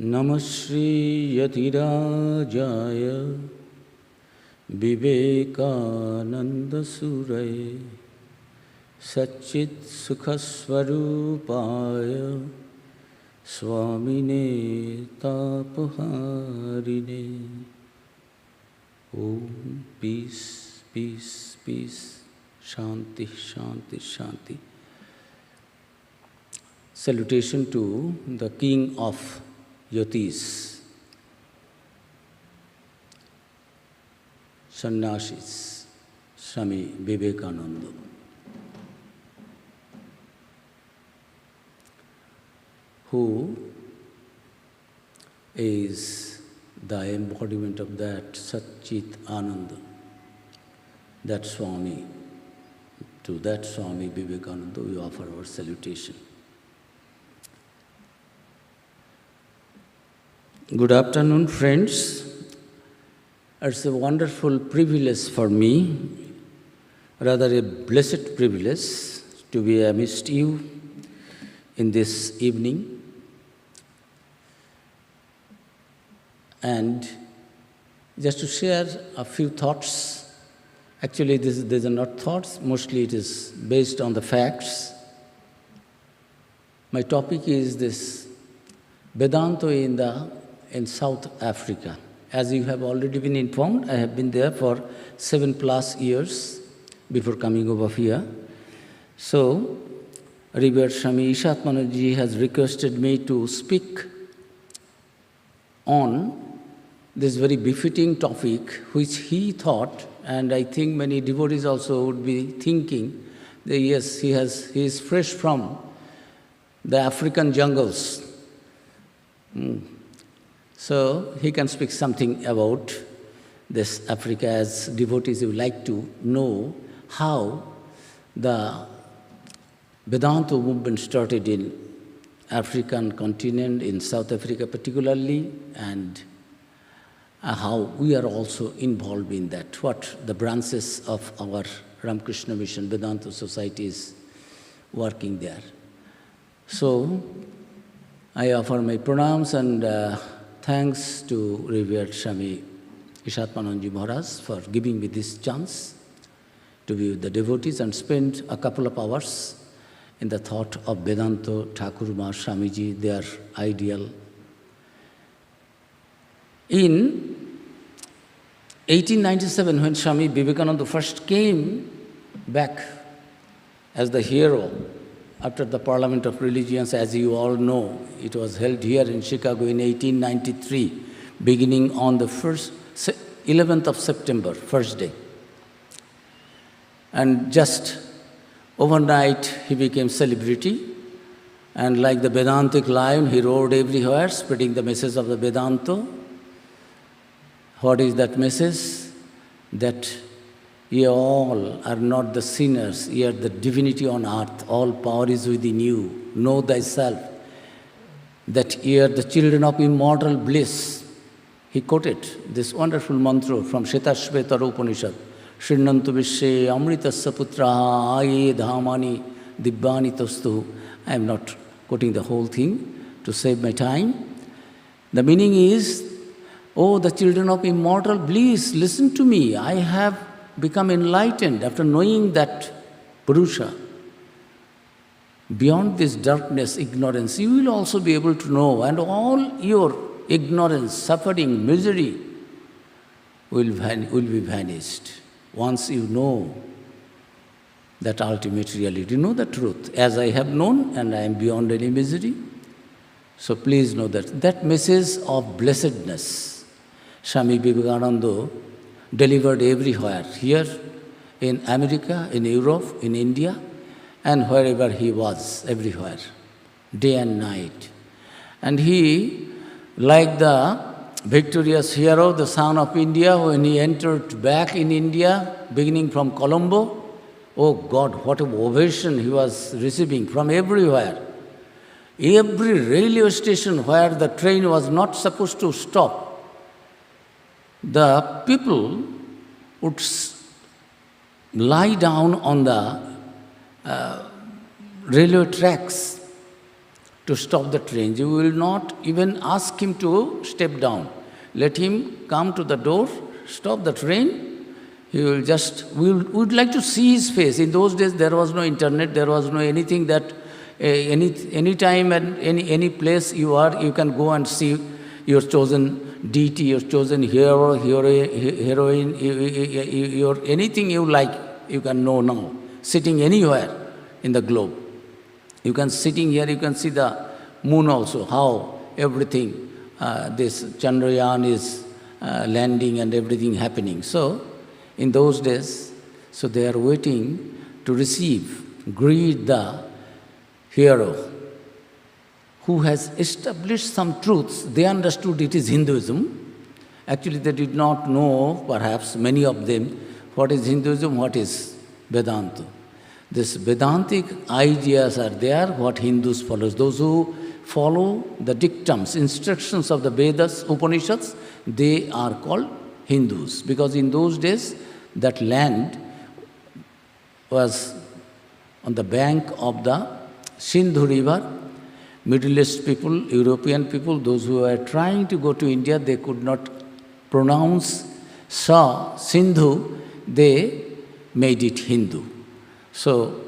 Namaste Yatirajaya Vivekananda Suraya Satchit Sukhaswarupaya Swamine Tapaharine. Om, peace, peace, peace, Shanti, Shanti, Shanti. Salutation to the King of Yotis, Sannyasis, Swami Vivekananda. Who is the embodiment of that Satchit Ananda, that Swami. To that Swami Vivekananda we offer our salutation. Good afternoon, friends. It's a wonderful privilege for me, rather a blessed privilege, to be amidst you in this evening. And just to share a few thoughts. Actually, these are not thoughts, mostly it is based on the facts. My topic is this Vedanta in South Africa. As you have already been informed, I have been there for 7+ years before coming over here. So, Revered Swami Ishatmanaji has requested me to speak on this very befitting topic, which he thought, and I think many devotees also would be thinking, that yes, he is fresh from the African jungles. So he can speak something about this Africa, as devotees would like to know how the Vedanta movement started in African continent, in South Africa particularly, and how we are also involved in that, what the branches of our Ramakrishna Mission Vedanta Society is working there. So I offer my pranams and thanks to Revered Swami Ishatmananji Maharaj for giving me this chance to be with the devotees and spend a couple of hours in the thought of Vedanta, Thakurma, Swamiji, their ideal. In 1897, when Swami Vivekananda first came back as the hero after the Parliament of Religions, as you all know, it was held here in Chicago in 1893, beginning on the 11th of September, first day. And just overnight, he became celebrity. And like the Vedantic lion, he roared everywhere, spreading the message of the Vedanta. What is that message? That ye all are not the sinners, ye are the divinity on earth, all power is within you, know thyself, that ye are the children of immortal bliss. He quoted this wonderful mantra from Shetashvetara Upanishad, Shrinnantu Vishye Amritasya Putraha Aye Dhamani Dibbani Tastu. I am not quoting the whole thing to save my time. The meaning is, oh, the children of immortal bliss, listen to me. I have become enlightened after knowing that Purusha. Beyond this darkness, ignorance, you will also be able to know, and all your ignorance, suffering, misery will be vanished. Once you know that ultimate reality, know the truth, as I have known, and I am beyond any misery. So please know that message of blessedness, Swami Vivekananda delivered everywhere, here in America, in Europe, in India, and wherever he was, everywhere, day and night. And he, like the victorious hero, the son of India, when he entered back in India, beginning from Colombo, oh God, what an ovation he was receiving from everywhere. Every railway station where the train was not supposed to stop, the people would lie down on the railway tracks to stop the train. You will not even ask him to step down. Let him come to the door, stop the train. He will just, we would like to see his face. In those days, there was no internet, there was no anything that any time and any place you are, you can go and see your chosen deity, your chosen hero, heroine, your anything you like, you can know now, sitting anywhere in the globe. You can sitting here, you can see the moon also, how everything, this Chandrayaan is landing and everything happening. So, in those days, so they are waiting to receive, greet the hero who has established some truths. They understood it is Hinduism. Actually, they did not know, perhaps, many of them, what is Hinduism, what is Vedanta. These Vedantic ideas are there, what Hindus follow. Those who follow the dictums, instructions of the Vedas, Upanishads, they are called Hindus. Because in those days, that land was on the bank of the Sindhu river. Middle East people, European people, those who were trying to go to India, they could not pronounce Sindhu, they made it Hindu. So,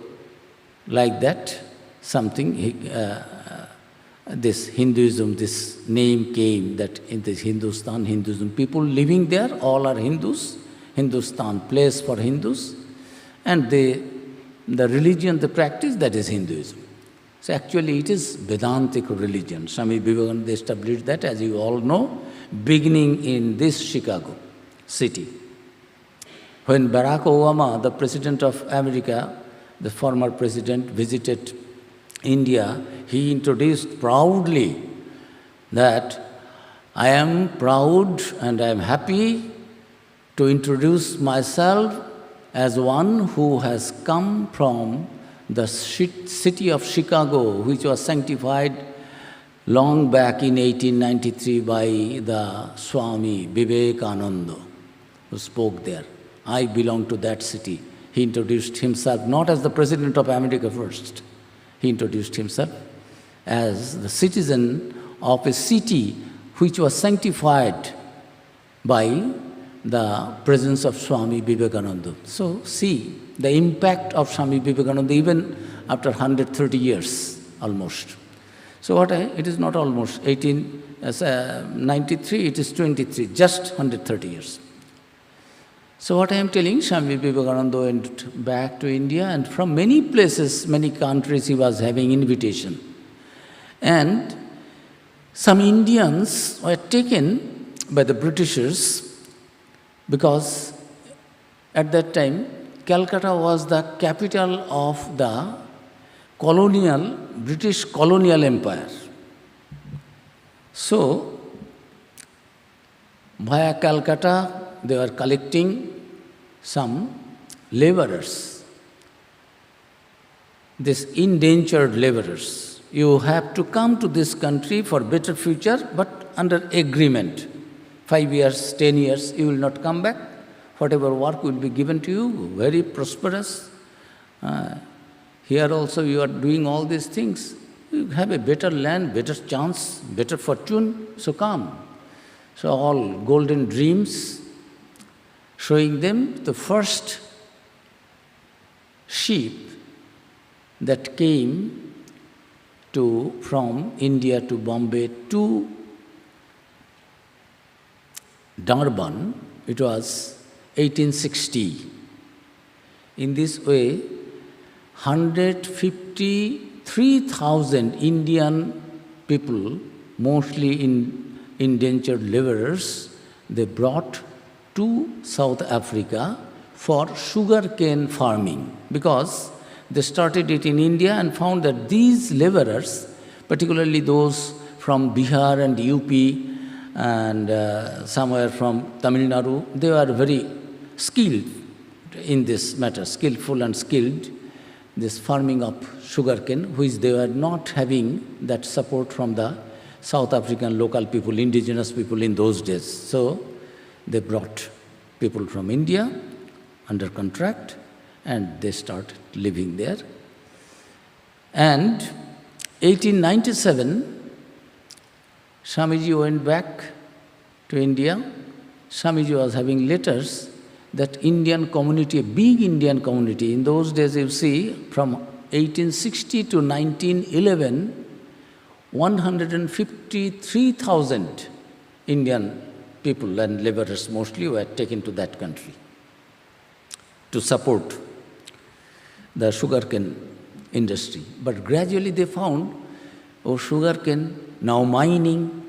like that, something, this Hinduism, this name came, that in this Hindustan, Hinduism, people living there, all are Hindus, Hindustan, place for Hindus, and the religion, the practice, that is Hinduism. So actually it is Vedantic religion. Swami Vivekananda established that, as you all know, beginning in this Chicago city. When Barack Obama, the President of America, the former president, visited India, he introduced proudly that I am proud and I am happy to introduce myself as one who has come from the city of Chicago, which was sanctified long back in 1893 by the Swami Vivekananda, who spoke there. I belong to that city. He introduced himself not as the President of America first. He introduced himself as the citizen of a city which was sanctified by the presence of Swami Vivekananda. So see the impact of Swami Vivekananda even after 130 years almost. So it is not almost 1893, it is 23, just 130 years. So what I am telling, Swami Vivekananda went back to India, and from many places, many countries he was having invitation. And some Indians were taken by the Britishers because at that time Calcutta was the capital of the British colonial empire. So, via Calcutta, they were collecting some laborers, these indentured laborers. You have to come to this country for better future, but under agreement. 5 years, 10 years, you will not come back. Whatever work will be given to you, very prosperous. Here also you are doing all these things. You have a better land, better chance, better fortune, so come. So all golden dreams, showing them the first sheep that came from India to Bombay to Durban. It was 1860. In this way, 153,000 Indian people, mostly indentured laborers, they brought to South Africa for sugarcane farming, because they started it in India and found that these laborers, particularly those from Bihar and UP and somewhere from Tamil Nadu, they were very skilled in this matter, skillful and skilled, this farming of sugarcane, which they were not having that support from the South African local people, indigenous people in those days. So they brought people from India under contract and they started living there. And 1897, Swamiji went back to India. Swamiji was having letters that Indian community, a big Indian community, in those days you see, from 1860 to 1911, 153,000 Indian people and laborers mostly were taken to that country to support the sugarcane industry. But gradually they found, sugarcane, now mining,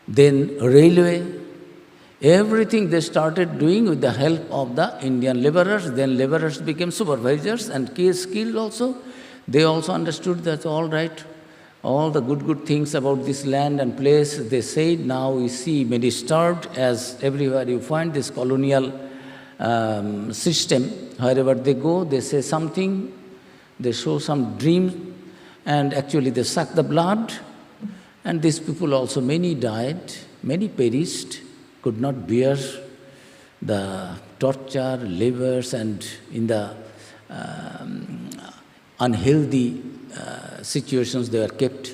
then railway, everything they started doing with the help of the Indian laborers. Then laborers became supervisors and case skilled also. They also understood that all right, all the good things about this land and place, they said. Now we see many disturbed, as everywhere you find this colonial system. Wherever they go, they say something, they show some dream, and actually they suck the blood. And these people also, many died, many perished, could not bear the torture, labors, and in the unhealthy situations they were kept.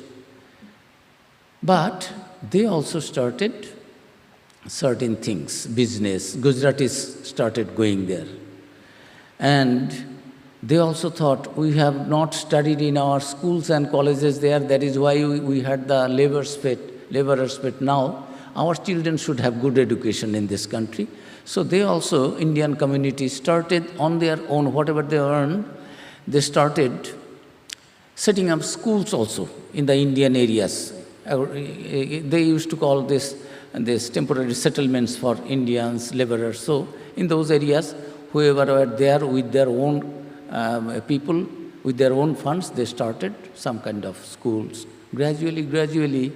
But they also started certain things, business. Gujaratis started going there. And they also thought, we have not studied in our schools and colleges there, that is why we had the laborers' fate. Now our children should have good education in this country. So they also, Indian community, started on their own, whatever they earned, they started setting up schools also in the Indian areas. They used to call this temporary settlements for Indians, laborers. So in those areas, whoever were there with their own people, with their own funds, they started some kind of schools. Gradually,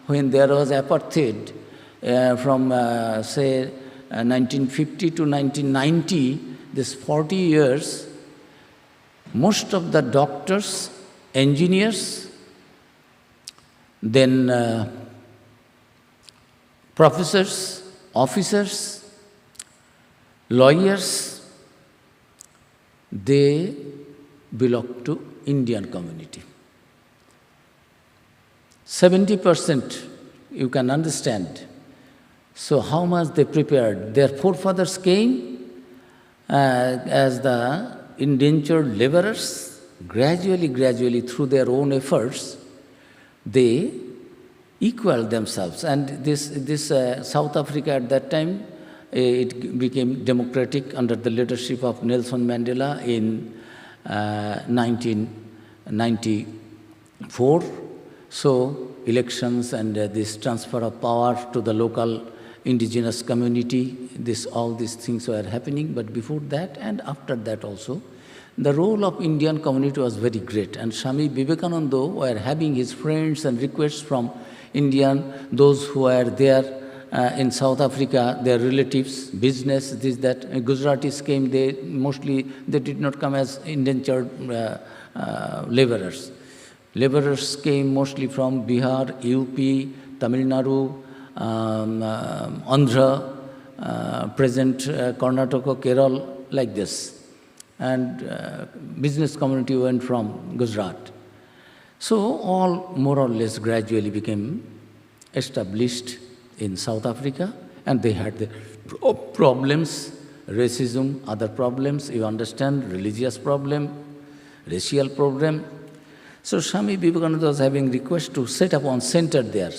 when there was apartheid, from say 1950 to 1990, this 40 years, most of the doctors, engineers, then professors, officers, lawyers, they belong to Indian community. 70%, you can understand. So how much they prepared? Their forefathers came as the indentured laborers. Gradually, through their own efforts, they equaled themselves. And this South Africa at that time, it became democratic under the leadership of Nelson Mandela in 1994. So elections and this transfer of power to the local indigenous community, all these things were happening. But before that and after that also, the role of Indian community was very great. And Swami Vivekananda were having his friends and requests from Indian, those who were there in South Africa, their relatives, business, this, that. Gujaratis came, they did not come as indentured laborers. Laborers came mostly from Bihar, UP, Tamil Nadu, Andhra, present Karnataka, Kerala, like this. And business community went from Gujarat. So all more or less gradually became established in South Africa, and they had their problems, racism, other problems, you understand, religious problem, racial problem. So Swami Vivekananda was having request to set up one center there,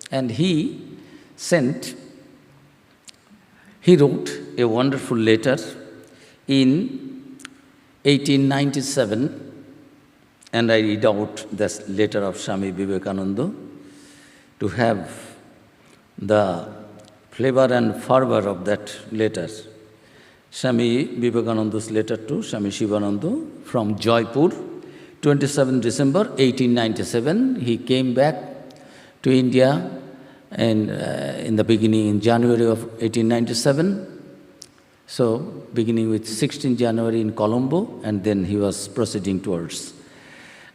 and he wrote a wonderful letter in 1897, and I read out this letter of Swami Vivekananda to have the flavor and fervor of that letter. Swami Vivekananda's letter to Swami Shivananda from Jaipur, 27 December 1897. He came back to India and in the beginning, in January of 1897. So, beginning with 16 January in Colombo, and then he was proceeding towards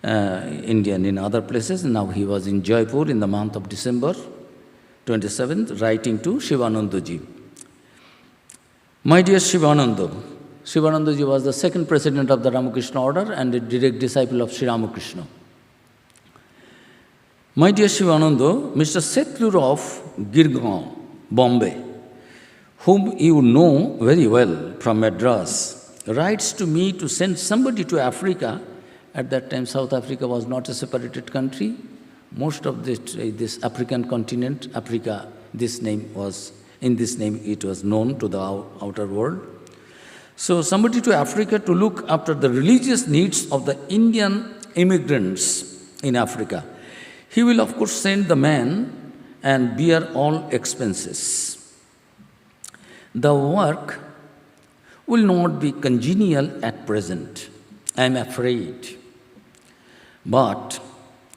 India and in other places. Now he was in Jaipur in the month of December 27th, writing to Shivanandaji. My dear Shivananda, Shivanandaji was the second president of the Ramakrishna Order and a direct disciple of Sri Ramakrishna. My dear Shivananda, Mr. Setlur of Girgaon, Bombay, whom you know very well from Madras, writes to me to send somebody to Africa. At that time, South Africa was not a separated country. Most of this African continent, Africa, in this name it was known to the outer world. So somebody to Africa to look after the religious needs of the Indian immigrants in Africa. He will of course send the man and bear all expenses. The work will not be congenial at present, I am afraid. But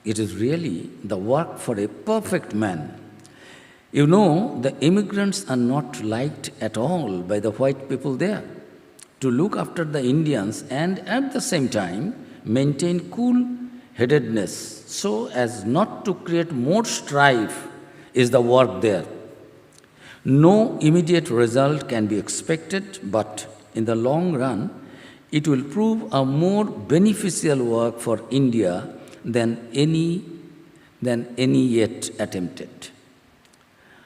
it is really the work for a perfect man. You know, the immigrants are not liked at all by the white people there. To look after the Indians and at the same time maintain cool-headedness so as not to create more strife is the work there. No immediate result can be expected, but in the long run, it will prove a more beneficial work for India than any yet attempted.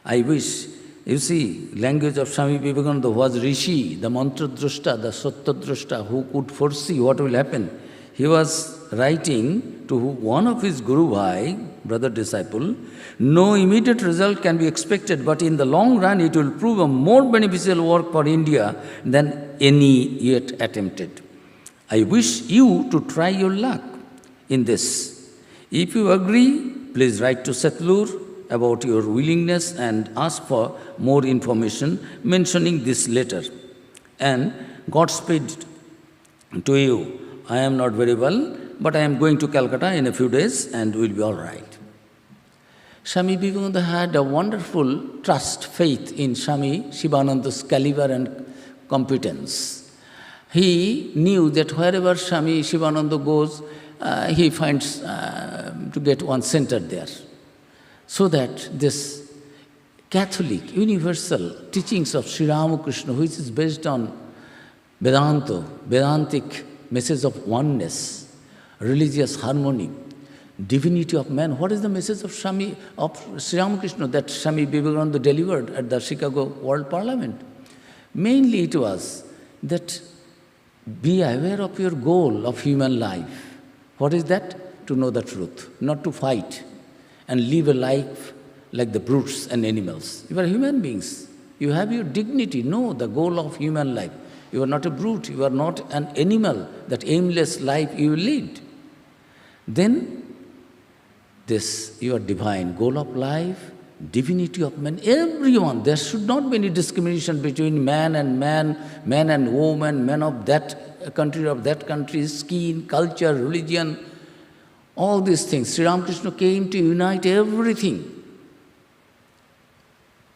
I wish, you see, language of Swami Vivekananda was Rishi, the Mantradrashta, the Satyadrashta, who could foresee what will happen. He was writing to one of his Guru Bhai, brother disciple, no immediate result can be expected, but in the long run it will prove a more beneficial work for India than any yet attempted. I wish you to try your luck in this. If you agree, please write to Setlur about your willingness and ask for more information mentioning this letter. And Godspeed to you. I am not very well, but I am going to Calcutta in a few days and will be all right. Swami Vivekananda had a wonderful trust, faith in Swami Shivananda's caliber and competence. He knew that wherever Swami Shivananda goes, he finds to get one center there. So that this Catholic, universal teachings of Sri Ramakrishna, which is based on Vedanta, Vedantic message of oneness, religious harmony, divinity of man. What is the message of Sri Ramakrishna that Swami Vivekananda delivered at the Chicago World Parliament? Mainly it was that be aware of your goal of human life. What is that? To know the truth, not to fight and live a life like the brutes and animals. You are human beings. You have your dignity. Know the goal of human life. You are not a brute. You are not an animal. That aimless life you will lead. Then this, your divine goal of life, divinity of man, everyone. There should not be any discrimination between man and man, man and woman, man of that country, skin, culture, religion, all these things. Sri Ramakrishna came to unite everything.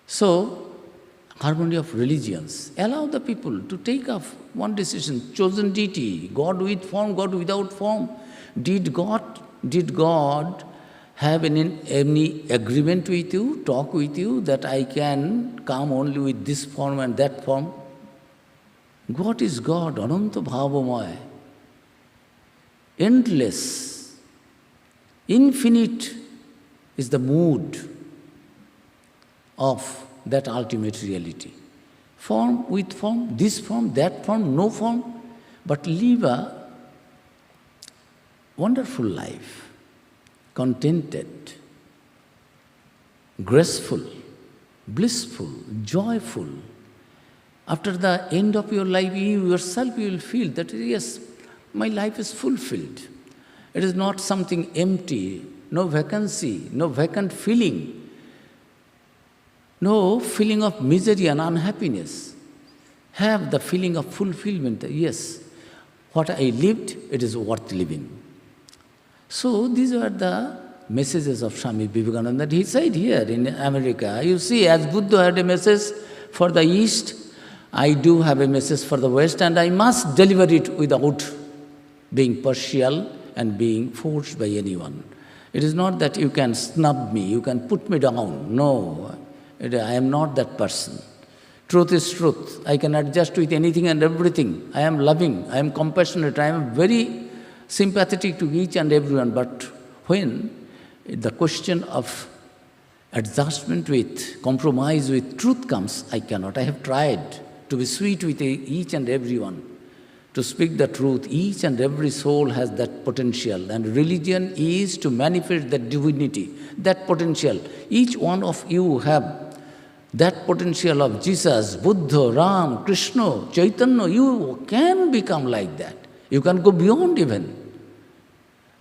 So, harmony of religions. Allow the people to take up one decision, chosen deity, God with form, God without form. Did God have any agreement with you, talk with you, that I can come only with this form and that form? God is God, Ananta Bhavamaya, endless, infinite is the mood of that ultimate reality. Form with form, this form, that form, no form, but live a wonderful life, contented, graceful, blissful, joyful. After the end of your life, you yourself will feel that, yes, my life is fulfilled. It is not something empty, no vacancy, no vacant feeling, no feeling of misery and unhappiness. Have the feeling of fulfillment. Yes, what I lived, it is worth living. So these are the messages of Swami Vivekananda that he said here in America. You see, as Buddha had a message for the East, I do have a message for the West, and I must deliver it without being partial and being forced by anyone. It is not that you can snub me, you can put me down. No, I am not that person. Truth is truth. I can adjust with anything and everything. I am loving, I am compassionate, I am very sympathetic to each and everyone. But when the question of adjustment with, compromise with truth comes, I cannot. I have tried to be sweet with each and everyone, to speak the truth. Each and every soul has that potential, and religion is to manifest that divinity, that potential. Each one of you have that potential of Jesus, Buddha, Ram, Krishna, Chaitanya. You can become like that. You can go beyond even.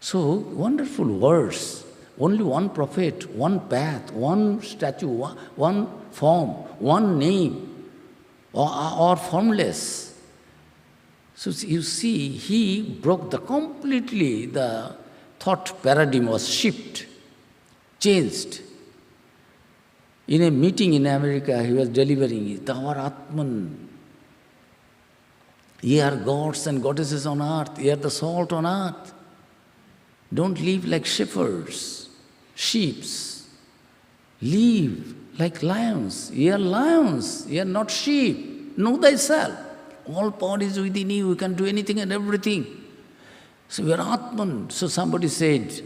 So, wonderful words. Only one prophet, one path, one statue, one form, one name, or formless. So you see, he broke completely the thought paradigm was shifted, changed. In a meeting in America, he was delivering it. Our Atman, ye are gods and goddesses on earth, ye are the salt on earth. Don't live like shepherds, sheep. Live like lions. Ye are lions, ye are not sheep. Know thyself. All power is within you, you can do anything and everything. So you are Atman. So somebody said,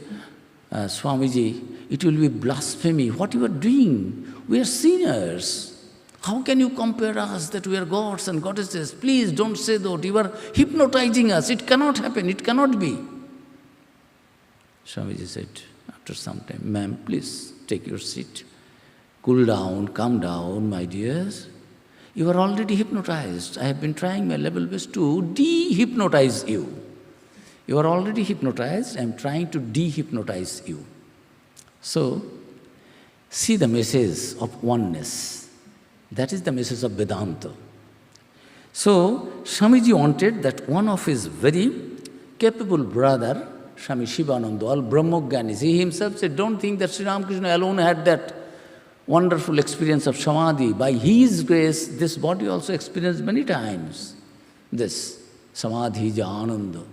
Swamiji, it will be blasphemy. What you are doing? We are sinners. How can you compare us that we are gods and goddesses? Please don't say that. You are hypnotizing us. It cannot happen. It cannot be. Swamiji said, after some time, ma'am, please take your seat. Cool down, calm down, my dears. You are already hypnotized. I have been trying my level best to de-hypnotize you. You are already hypnotized. I am trying to de-hypnotize you. So, see the message of oneness. That is the message of Vedanta. So, Swamiji wanted that one of his very capable brother, Swami Shivananda, all Brahmogyanis, he himself said, don't think that Sri Ramakrishna alone had that wonderful experience of Samadhi. By his grace, this body also experienced many times this Samadhi Ananda.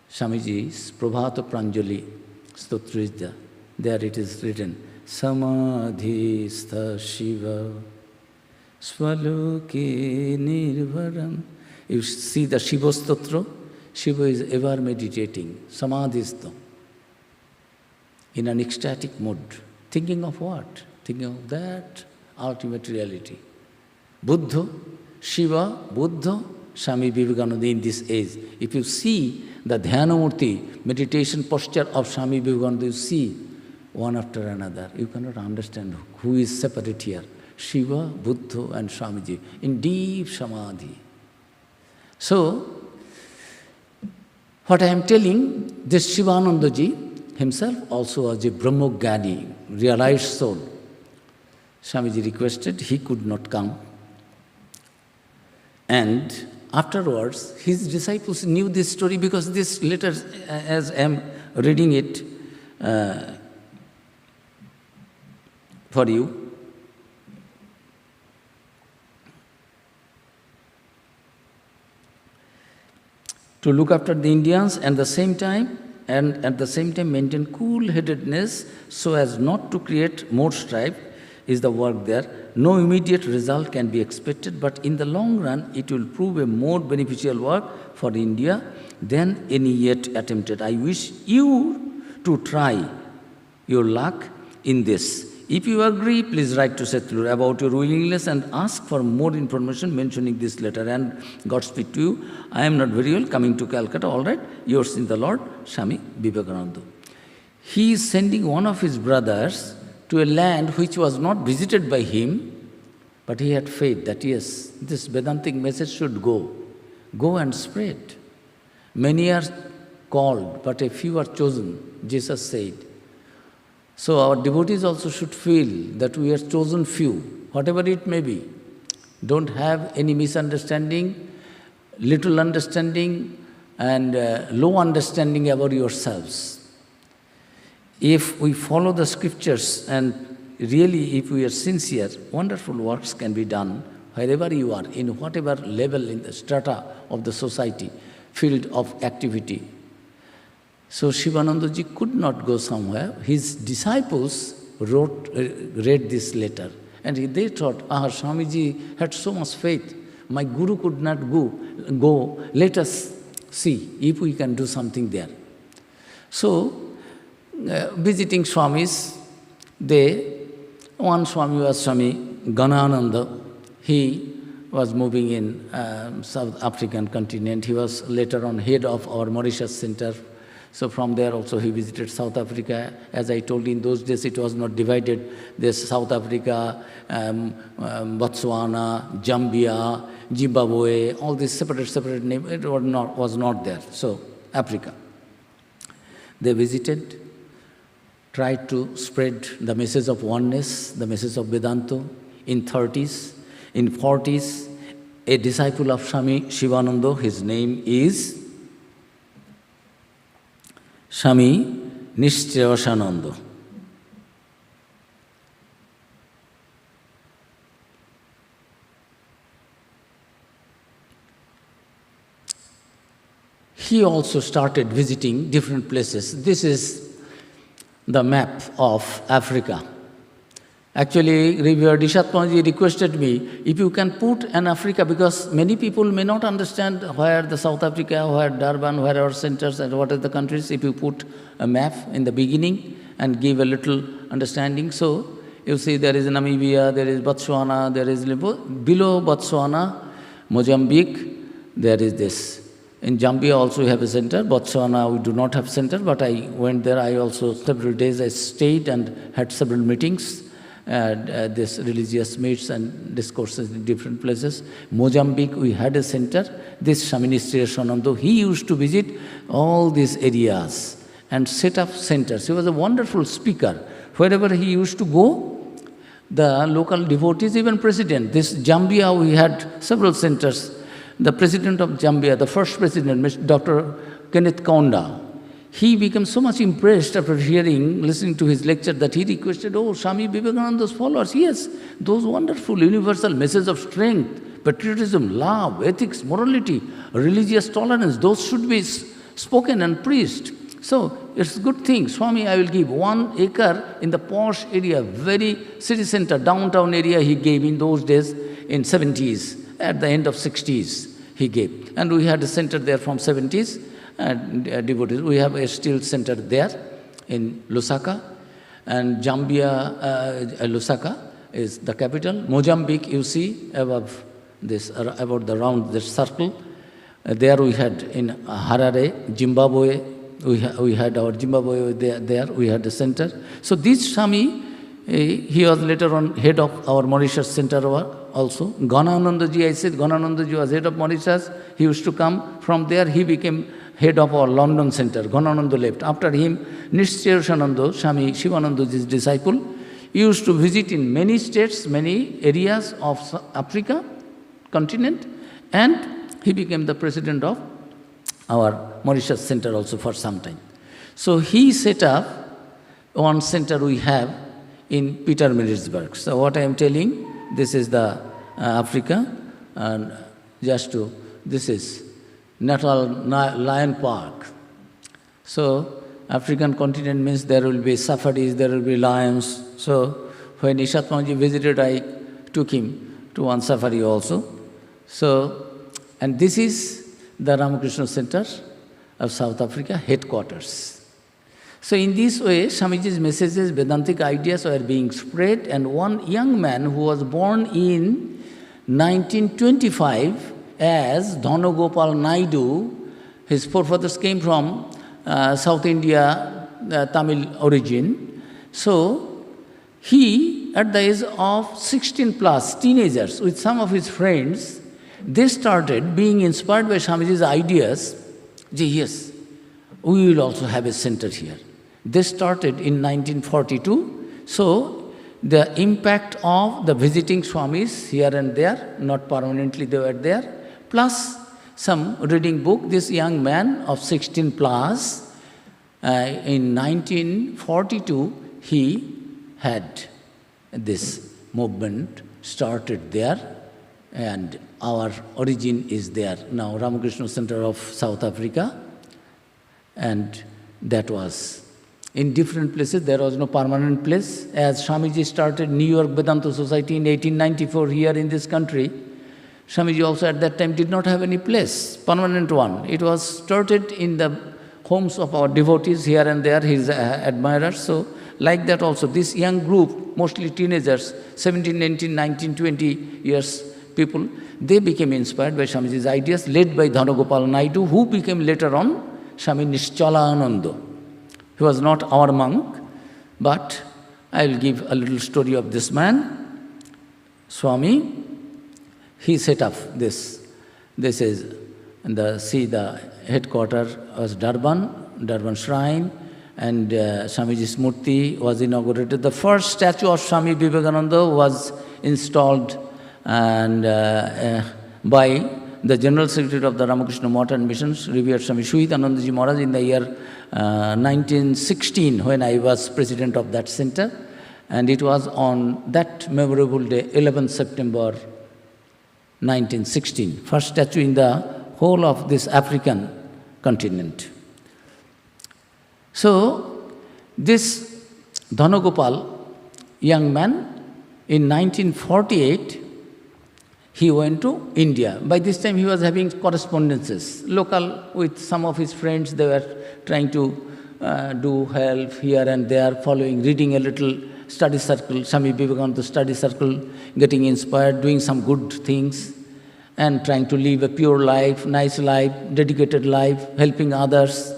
Swamiji's Prabhata Pranjali Stotrija, there it is written, Samadhi stha Shiva Swaloke Nirvaram. You see the Shiva Stotra, Shiva is ever meditating, Samadhistha, in an ecstatic mood. Thinking of what? Thinking of that ultimate reality. Buddha, Shiva, Buddha, Swami Vivekananda in this age. If you see the Dhyanamurti, meditation posture of Swami Vivekananda, you see one after another. You cannot understand who is separate here. Shiva, Buddha and Swamiji in deep Samadhi. So, what I am telling, this Shivanandaji himself also was a Brahmogyani, realized soul. Swamiji requested, he could not come. And afterwards, his disciples knew this story because this letter, as I am reading it for you, to look after the Indians and at the same time maintain cool-headedness so as not to create more strife is the work there. No immediate result can be expected, but in the long run it will prove a more beneficial work for India than any yet attempted. I wish you to try your luck in this. If you agree, please write to Setlur about your willingness and ask for more information mentioning this letter. And Godspeed to you. I am not very well, coming to Calcutta, all right. Yours in the Lord, Swami Vivekananda. He is sending one of his brothers to a land which was not visited by him, but he had faith that yes, this Vedantic message should go. Go and spread. Many are called, but a few are chosen, Jesus said. So our devotees also should feel that we are chosen few, whatever it may be. Don't have any misunderstanding, little understanding and low understanding about yourselves. If we follow the scriptures and really if we are sincere, wonderful works can be done wherever you are, in whatever level in the strata of the society, field of activity. So Shivanandaji could not go somewhere. His disciples read this letter and they thought, Swamiji had so much faith. My Guru could not go. Let us see if we can do something there. So, visiting Swamis, one Swami was Swami Ganananda. He was moving in South African continent. He was later on head of our Mauritius Center. So from there also he visited South Africa. As I told you, in those days it was not divided. There's South Africa, Botswana, Zambia, Zimbabwe, all these separate names. It was not there. So Africa. They visited, tried to spread the message of oneness, the message of Vedanta in 30s. In 40s, a disciple of Swami Shivananda, his name is Swami Nishchayananda. He also started visiting different places. This is the map of Africa. Actually, Revered Ishatmaji requested me, if you can put an Africa, because many people may not understand where the South Africa, where Durban, where our centers and what are the countries, if you put a map in the beginning and give a little understanding. So, you see there is Namibia, there is Botswana, there is below Botswana, Mozambique, there is this. In Zambia also we have a center. Botswana we do not have center, but I went there. I also, several days I stayed and had several meetings. This religious meets and discourses in different places. Mozambique, we had a center. This Swami Nishchayananda, he used to visit all these areas and set up centers. He was a wonderful speaker. Wherever he used to go, the local devotees, even president. This Zambia, we had several centers. The president of Zambia, the first president, Dr. Kenneth Kaunda, he became so much impressed after listening to his lecture that he requested, oh, Swami Vivekananda's followers, yes, those wonderful universal messages of strength, patriotism, love, ethics, morality, religious tolerance, those should be spoken and preached. So it's a good thing. Swami, I will give 1 acre in the posh area, very city center, downtown area he gave in those days, in 70s, at the end of 60s he gave. And we had a center there from 70s. Devotees. We have a still center there in Lusaka, and Zambia, Lusaka is the capital. Mozambique, you see above this, about the round this circle. There we had in Harare, Zimbabwe. We had our Zimbabwe there. We had the center. So this Swami, he was later on head of our Mauritius center also. Gananandaji, I said Gananandaji was head of Mauritius. He used to come from there. He became head of our London center. Ganananda left. After him, Nishchayananda, Swami Shivanandaji's disciple, used to visit in many states, many areas of Africa continent, and he became the president of our Mauritius center also for some time. So he set up one center we have in Pietermaritzburg. So what I am telling, this is the Africa, and this is Natal Lion Park. So African continent means there will be safaris, there will be lions. So when Ishatmaji visited, I took him to one safari also. So, and this is the Ramakrishna Center of South Africa headquarters. So in this way, Swamiji's messages, Vedantic ideas were being spread, and one young man who was born in 1925 as Dhanagopal Naidu, his forefathers came from South India, Tamil origin. So he, at the age of 16 plus, teenagers, with some of his friends, they started being inspired by Swamiji's ideas. Yes, we will also have a center here. They started in 1942. So the impact of the visiting Swamis here and there, not permanently they were there, plus some reading book. This young man of 16 plus, in 1942, he had this movement started there, and our origin is there. Now, Ramakrishna Center of South Africa, and that was in different places. There was no permanent place. As Swamiji started New York Vedanta Society in 1894 here in this country, Swamiji also at that time did not have any place, permanent one. It was started in the homes of our devotees here and there, his admirers. So like that also, this young group, mostly teenagers, 17, 18, 19, 20 years people, they became inspired by Swamiji's ideas, led by Dhanagopal Naidu, who became later on Swami Nischala. He was not our monk, but I will give a little story of this man. Swami, he set up this. This is, the headquarters was Durban Shrine, and Swamiji's Murti was inaugurated. The first statue of Swami Vivekananda was installed and by the General Secretary of the Ramakrishna Order and Missions, revered Swami Suhitanandaji Maharaj, in the year 1916, when I was president of that center. And it was on that memorable day, 11th September 1916, first statue in the whole of this African continent. So, this Dhanagopal, young man, in 1948, he went to India. By this time, he was having correspondences, local, with some of his friends. They were trying to do help here and there, reading a little study circle, Swami Vivekananda study circle, getting inspired, doing some good things, and trying to live a pure life, nice life, dedicated life, helping others.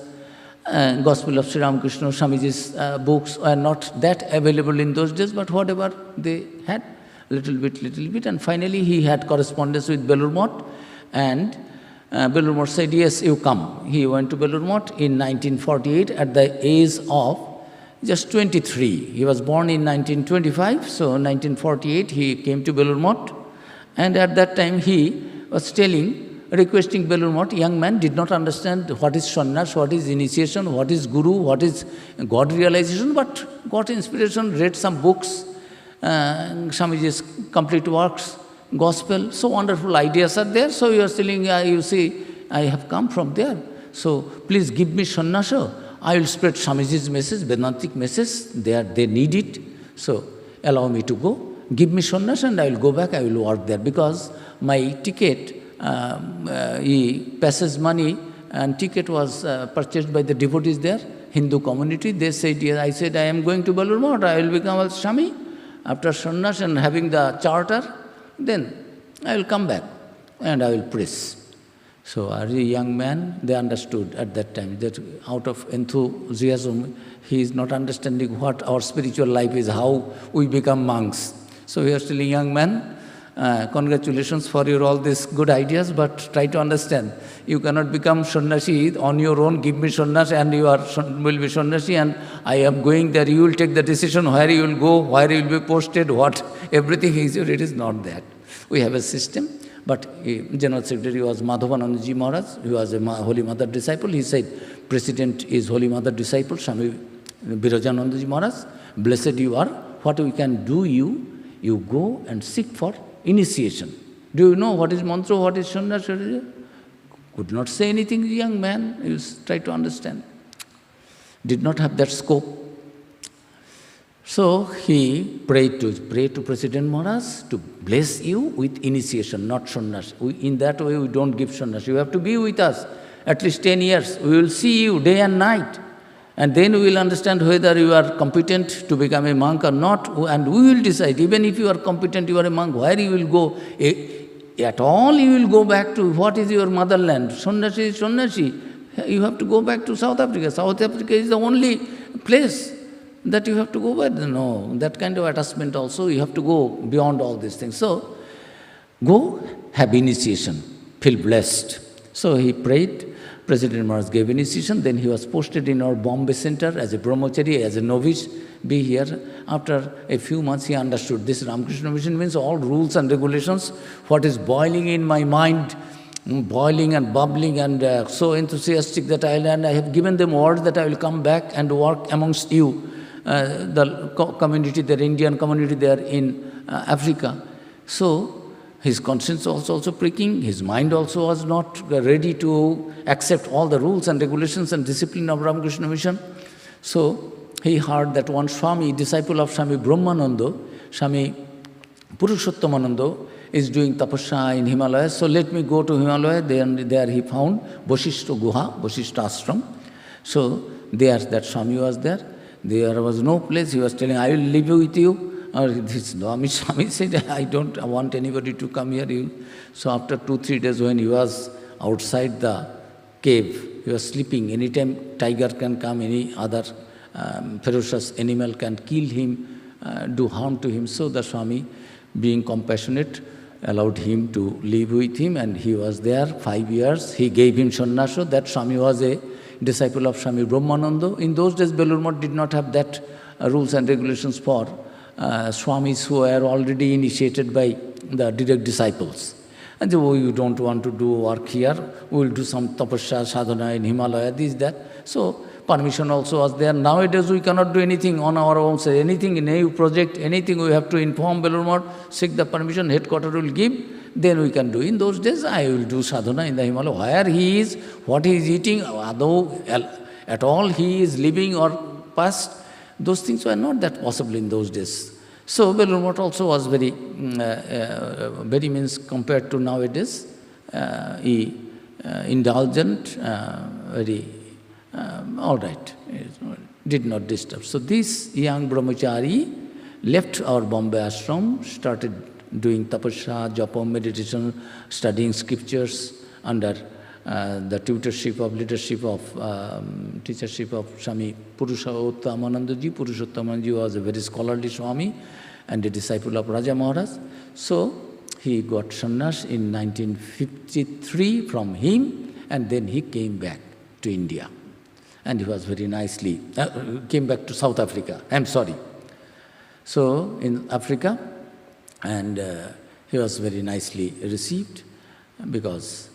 Gospel of Sri Ramakrishna, Swamiji's books were not that available in those days, but whatever they had, little bit, and finally he had correspondence with Belur Math, and Belur Math said, yes, you come. He went to Belur Math in 1948 at the age of just 23. He was born in 1925, so 1948 he came to Belur Math, and at that time he was requesting Belur Math. Young man did not understand what is sannyas, what is initiation, what is guru, what is God realization, but got inspiration, read some books, Swamiji's complete works, gospel, so wonderful ideas are there. So he was telling, you see, I have come from there, so please give me sannyasa. I will spread Swamiji's message, Vedantic message, they need it, so allow me to go. Give me sannyasa and I will go back, I will work there, because my ticket, passage money and ticket was purchased by the devotees there, Hindu community. They said, yes. I said, I am going to Belur Math, I will become a Swami. After sannyas and having the charter, then I will come back and I will preach. So as a young man, they understood at that time that out of enthusiasm, he is not understanding what our spiritual life is, how we become monks. So he was telling, young man, congratulations for your all these good ideas, but try to understand, you cannot become sannyasi on your own, give me sannyas and you will be sannyasi, and I am going there, you will take the decision where you will go, where you will be posted, what, everything is your, it is not that. We have a system, but General Secretary was Madhavanandaji Maharaj, he was a Holy Mother disciple. He said, President is Holy Mother disciple, Swami Birajanandaji Maharaj, blessed you are, what we can do you go and seek for initiation. Do you know what is mantra, what is sannyas? Could not say anything, young man, you try to understand. Did not have that scope. So he prayed to President Maharaj to bless you with initiation, not sannyas. In that way we don't give sannyas. You have to be with us at least 10 years. We will see you day and night. And then we will understand whether you are competent to become a monk or not, and we will decide, even if you are competent, you are a monk, where you will go. At all you will go back to what is your motherland. Sannyasi is sannyasi. You have to go back to South Africa. South Africa is the only place that you have to go back. No, that kind of attachment also, you have to go beyond all these things. So, go have initiation, feel blessed. So he prayed. President Maharaj gave initiation, then he was posted in our Bombay center as a brahmachari, as a novice, be here. After a few months he understood this Ramakrishna mission means all rules and regulations, what is boiling in my mind, boiling and bubbling and so enthusiastic that I have given them word that I will come back and work amongst you, the community there, Indian community there in Africa. So, his conscience was also pricking, his mind also was not ready to accept all the rules and regulations and discipline of Ramakrishna mission. So he heard that one Swami, disciple of Swami Brahmananda, Swami Purushottamananda, is doing tapasya in Himalayas. So let me go to Himalaya. There he found Vasishta Guha, Vasishta Ashram. So there, that Swami was there. There was no place. He was telling, I will live with you. Or this Swami said, I don't want anybody to come here. So after 2-3 days, when he was outside the cave, he was sleeping. Anytime tiger can come, any other ferocious animal can kill him, do harm to him. So the Swami, being compassionate, allowed him to live with him, and he was there 5 years. He gave him sannyasa. That Swami was a disciple of Swami Brahmananda. In those days, Belur Math did not have that rules and regulations for Swamis who were already initiated by the direct disciples. And they, oh, you don't want to do work here, we will do some tapasya, sadhana in Himalaya, this, that. So permission also was there. Nowadays we cannot do anything on our own. So anything, in any project, anything we have to inform Belur Math, seek the permission, headquarters will give, then we can do. In those days, I will do sadhana in the Himalaya. Where he is, what he is eating, although at all he is living or past, those things were not that possible in those days. So Belur Math also was very, very means compared to nowadays, indulgent, very, all right, did not disturb. So this young brahmachari left our Bombay ashram, started doing tapasya, japa, meditation, studying scriptures under the tutorship of, leadership of, teachership of Swami Purushottamanandaji. Purushottamanandaji was a very scholarly Swami and a disciple of Raja Maharaj. So he got sannyas in 1953 from him, and then he came back to India. And he was very nicely, came back to South Africa, I'm sorry. So in Africa, and he was very nicely received because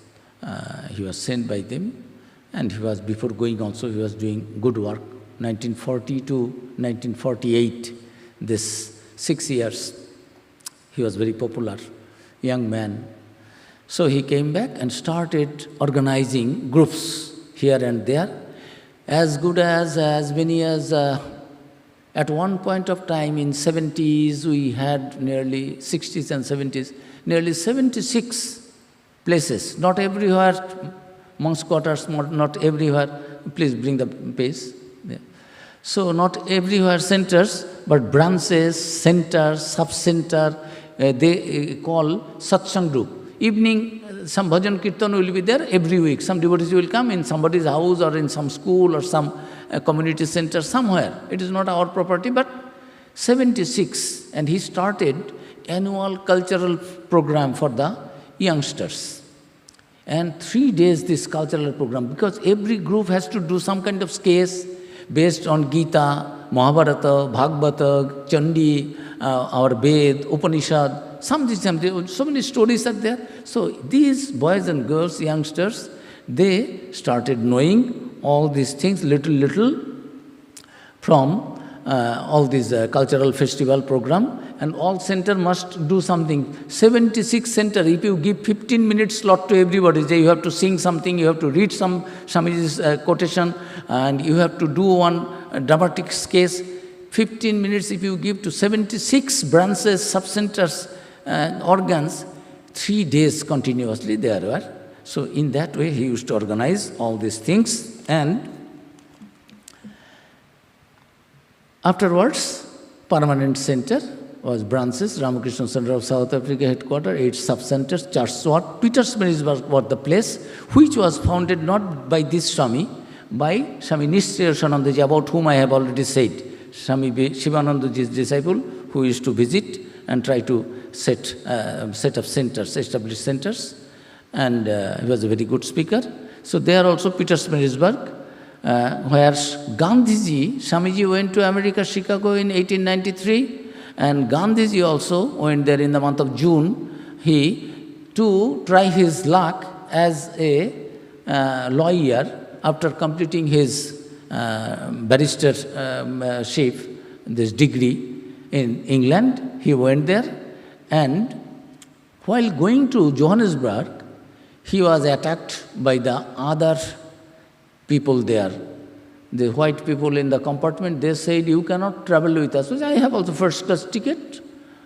he was sent by them, and he was, before going also, he was doing good work. 1940 to 1948, this 6 years, he was very popular, young man. So he came back and started organizing groups here and there, as good as many as, at one point of time in 70s, we had nearly 60s and 70s, nearly 76 places, not everywhere, monks' quarters, not everywhere, please bring the pace. Yeah. So not everywhere centers, but branches, centers, sub-center, they call satsang group. Evening, some bhajan kirtan will be there every week. Some devotees will come in somebody's house or in some school or some community center somewhere. It is not our property, but 76. And he started annual cultural program for the youngsters. And 3 days this cultural program, because every group has to do some kind of case based on Gita, Mahabharata, Bhagavata, Chandi, our Ved, Upanishad, something, so many stories are there. So these boys and girls, youngsters, they started knowing all these things little from all these cultural festival program, and all center must do something. 76 center, if you give 15 minutes slot to everybody, say you have to sing something, you have to read some Swamiji's quotation, and you have to do one dramatic case. 15 minutes if you give to 76 branches, sub-centers, organs, 3 days continuously there were. So in that way he used to organize all these things, and afterwards permanent center was branches, Ramakrishna Order of South Africa headquarters, 8 sub-centers, Church Swat, Petersburg was the place, which was founded not by this Swami, by Swami Nisrayanandaji, about whom I have already said. Swami Shivanandaji's disciple, who used to visit and try to set up centers, establish centers, and he was a very good speaker. So there also Petersburg, where Gandhiji, Swamiji went to America, Chicago in 1893, and Gandhiji also went there in the month of June, to try his luck as a lawyer after completing his barristership, this degree in England. He went there, and while going to Johannesburg, he was attacked by the other people there. The white people in the compartment, they said, you cannot travel with us. I have also first class ticket.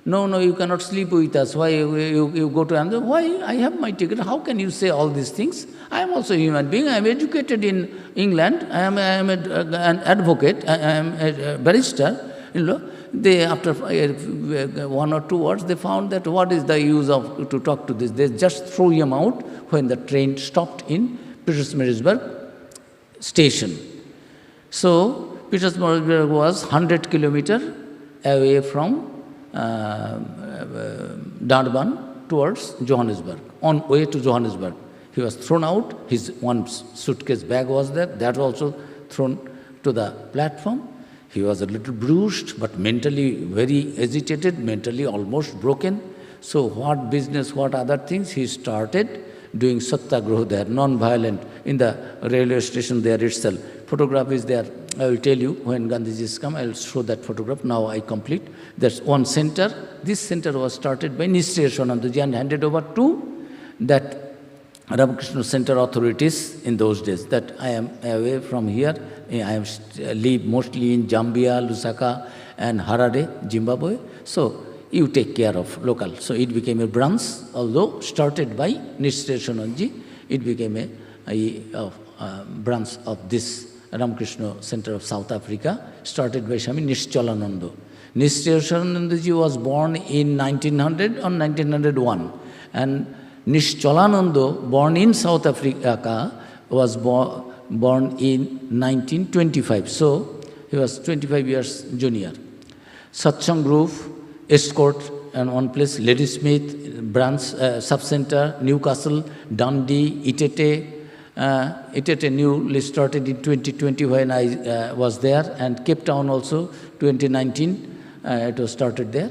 no, you cannot sleep with us. Why you go to another? Why? I have my ticket. How can you say all these things? I am also a human being. I am educated in England. I am an advocate. I am a barrister. They, after 1 or 2 words, they found that what is the use of to talk to this? They just threw him out when the train stopped in Petersburg station. So Petersburg was 100 kilometers away from Durban towards Johannesburg, on way to Johannesburg. He was thrown out, his one suitcase bag was there, that was also thrown to the platform. He was a little bruised, but mentally very agitated, mentally almost broken. So what business, what other things, he started doing satyagraha there, non-violent, in the railway station there itself. Photograph is there. I will tell you when Gandhiji is come, I will show that photograph. Now I complete. There's one center. This center was started by Nishchaya Swanandaji and handed over to that Ramakrishna Center authorities in those days. That I am away from here. I live mostly in Zambia, Lusaka and Harare, Zimbabwe. So you take care of local. So it became a branch, although started by Nishchaya Swanandaji, it became a branch of this Ramakrishna Center of South Africa, started by Swami Nishchalananda. Nishchaya Swanandaji was born in 1900 or 1901, and Nishchalananda, born in South Africa, was born in 1925. So he was 25 years junior. Satsang Grove, Escort, and one place, Ladysmith, branch, sub-center, Newcastle, Dundee, Itete. Itete newly started in 2020 when I was there, and Cape Town also, 2019, it was started there.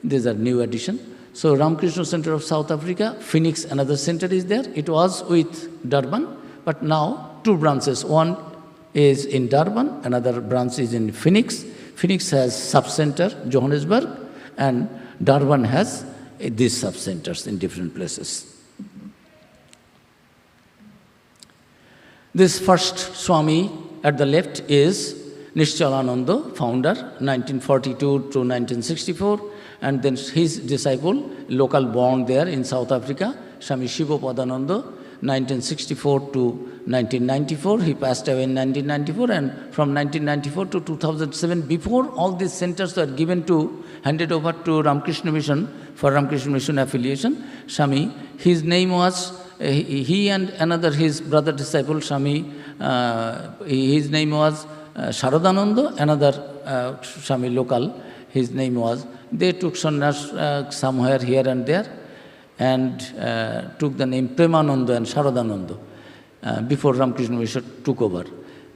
These are new addition. So Ramakrishna Center of South Africa, Phoenix, another center is there. It was with Durban, but now 2 branches. One is in Durban, another branch is in Phoenix. Phoenix has sub-center, Johannesburg, and Durban has these sub-centers in different places. This first Swami at the left is Nishchalananda, founder, 1942 to 1964, and then his disciple, local born there in South Africa, Swami Shivapadananda, 1964 to 1994. He passed away in 1994, and from 1994 to 2007, before all these centers were handed over to Ramakrishna Mission for Ramakrishna Mission affiliation, Swami, his name was, he and another his brother disciple, Swami, his name was Sharadananda, another Swami local, his name was, they took sannyas somewhere here and there, and took the name Premananda and Sharadananda before Ramakrishna Mission took over.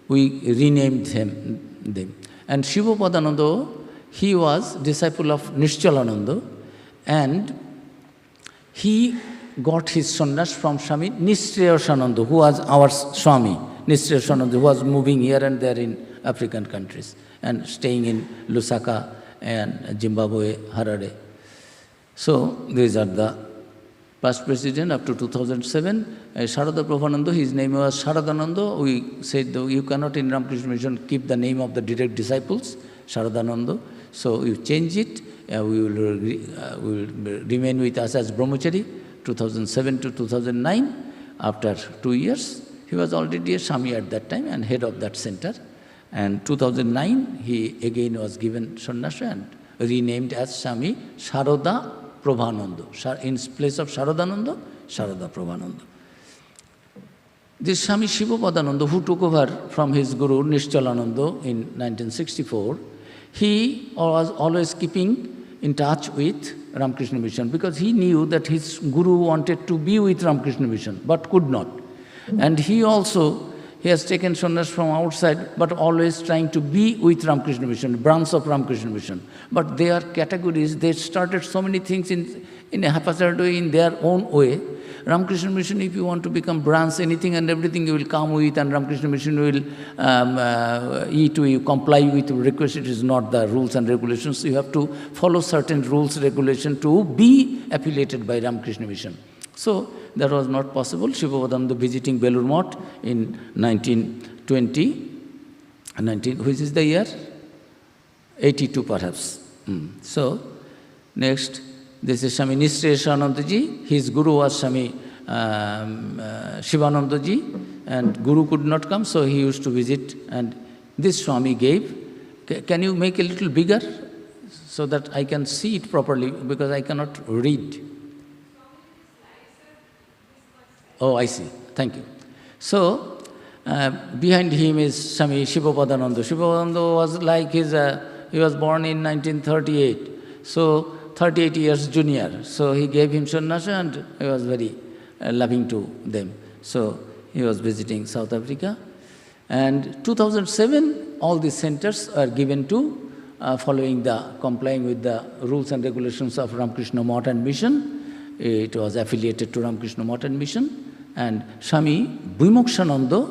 We renamed them. And Shivapadananda, he was disciple of Nishchalananda, and he got his sannyas from Swami Nishchaya Swananda, who was our Swami, Nishchaya Swananda, who was moving here and there in African countries and staying in Lusaka and Zimbabwe, Harare. So these are the past president up to 2007. Sharada Prabhupada, his name was Sharadananda. We said, you cannot in Ramakrishna Mission keep the name of the direct disciples, Sharadananda. So you change it, we will remain with us as Brahmachari, 2007 to 2009. After 2 years, he was already a Swami at that time and head of that center. And 2009, he again was given sannyasa and renamed as Swami Sharada Prabhananda. In place of Sharadananda, Sharada Prabhananda. This Swami Shivapadananda, who took over from his guru Nishchalananda in 1964, he was always keeping in touch with Ramakrishna Mission, because he knew that his guru wanted to be with Ramakrishna Mission but could not. And he has taken sannyas from outside, but always trying to be with Ramakrishna Mission, branch of Ramakrishna Mission. But they are categories, they started so many things in a haphazard way, in their own way. Ramakrishna Mission, if you want to become branch, anything and everything you will come with, and Ramakrishna Mission will you comply with request. It is not the rules and regulations. You have to follow certain rules, regulation to be affiliated by Ramakrishna Mission. So that was not possible. Shivapadananda visiting Belur Math in 1920, which is the year? 82 perhaps. So Next, this is Swami Nisreshanandaji. His guru was Swami Shivanandaji, and guru could not come, so he used to visit, and this Swami gave. Can you make a little bigger so that I can see it properly, because I cannot read. Oh, I see. Thank you. So, behind him is Swami Shivapadananda. Shivapadananda was like his, he was born in 1938, so 38 years junior. So he gave him sannyasa, and he was very loving to them. So he was visiting South Africa. And 2007, all these centers are given to complying with the rules and regulations of Ramakrishna Order and Mission. It was affiliated to Ramakrishna Order and Mission. And Swami Vimokshananda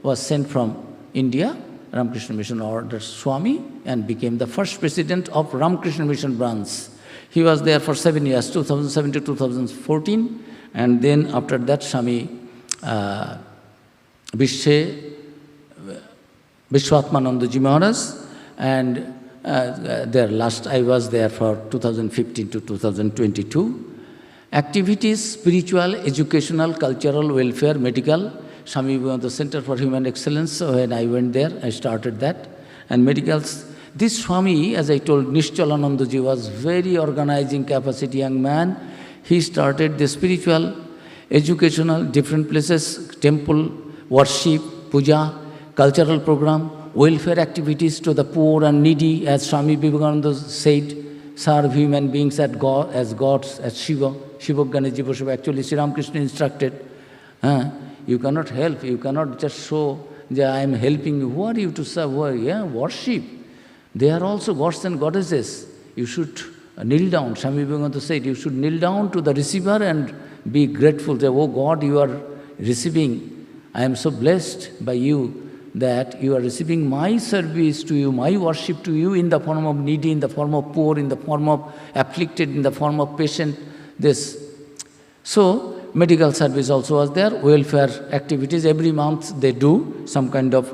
was sent from India, Ramakrishna Mission Order Swami, and became the first president of Ramakrishna Mission branch. He was there for 7 years, 2007 to 2014. And then after that, Swami Vishwatmanandaji Maharaj, and I was there for 2015 to 2022. Activities, spiritual, educational, cultural, welfare, medical. Swami Vivekananda Center for Human Excellence, so when I went there, I started that. And medicals. This Swami, as I told, Nishchalanandaji was very organizing capacity young man. He started the spiritual, educational, different places, temple, worship, puja, cultural program, welfare activities to the poor and needy, as Swami Vivekananda said, serve human beings as gods, as Shiva. Shiva Ganeshi Shiva. Actually, Sri Ramakrishna instructed, you cannot help, you cannot just show that I am helping you. Who are you to serve? Worship. They are also gods and goddesses. You should kneel down. Swami Vivekananda said, you should kneel down to the receiver and be grateful. Say, oh God, you are receiving. I am so blessed by you that you are receiving my service to you, my worship to you in the form of needy, in the form of poor, in the form of afflicted, in the form of patient, this. So, medical service also was there, welfare activities. Every month they do some kind of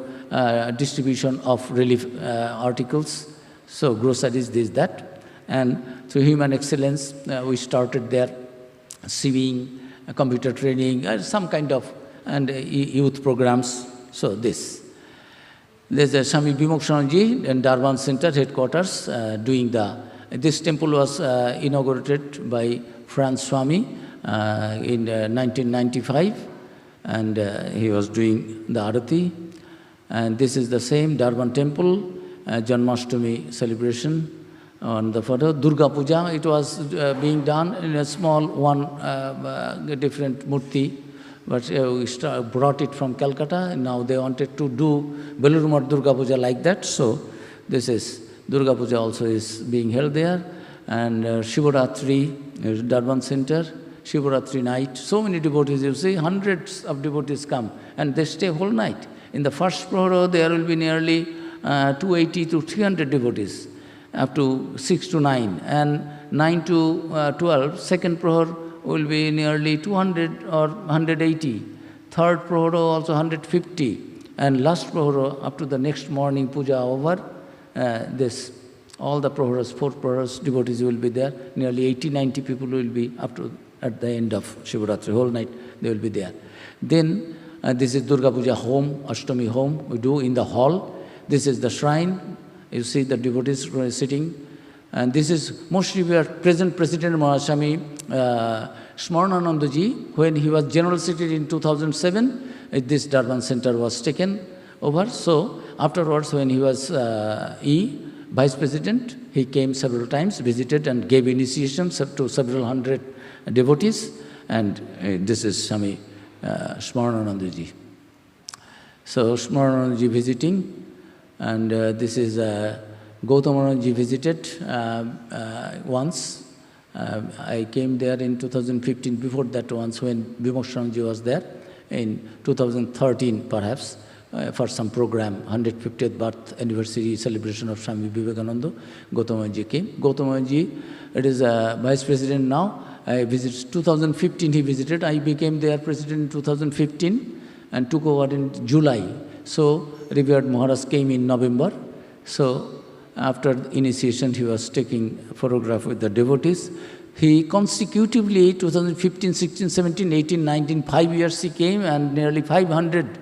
distribution of relief articles, so groceries, this, that. And through Human Excellence, we started there, sewing, computer training, some kind of, and youth programs, so this. There's a Swami Vimokshanandaji in Darban Center headquarters doing this temple was inaugurated by Franz Swami in 1995, and he was doing the Arati. And this is the same Darban temple, Janmashtami celebration on the photo. Durga Puja, it was being done in a small different murti. But we brought it from Calcutta, and now they wanted to do Belur Durga Puja like that. So this is Durga Puja also is being held there. And Shivaratri, Darban Center, Shivaratri night. So many devotees, you see, hundreds of devotees come, and they stay whole night. In the first prohara, there will be nearly 280 to 300 devotees, up to 6 to 9. And 9 to 12, second prohara, will be nearly 200 or 180. Third prohara also 150. And last prohara, up to the next morning puja over, all the proharas, 4 proharas, devotees will be there. Nearly 80-90 people will be up to at the end of Shivaratri, whole night they will be there. Then this is Durga Puja home, Ashtami home, we do in the hall. This is the shrine. You see the devotees sitting. And this is most revered present President Mahaswami Smaranandaji. When he was General Secretary in 2007, this Darban Center was taken over. So afterwards, when he was Vice President, he came several times, visited and gave initiation to several hundred devotees. And this is Swami Smaranandaji. So Smaranandaji visiting, and this is Gautamanandaji visited once. I came there in 2015, before that once when Vimokshanandaji was there, in 2013 perhaps, for some program, 150th birth anniversary celebration of Swami Vivekananda. Gautamanandaji came. Gautamanandaji, it is Vice President now. I visited, 2015 he visited. I became their President in 2015 and took over in July. So, revered Maharaj came in November. So, after initiation, he was taking photograph with the devotees. He consecutively, 2015, 16, 17, 18, 19, 5 years he came, and nearly 500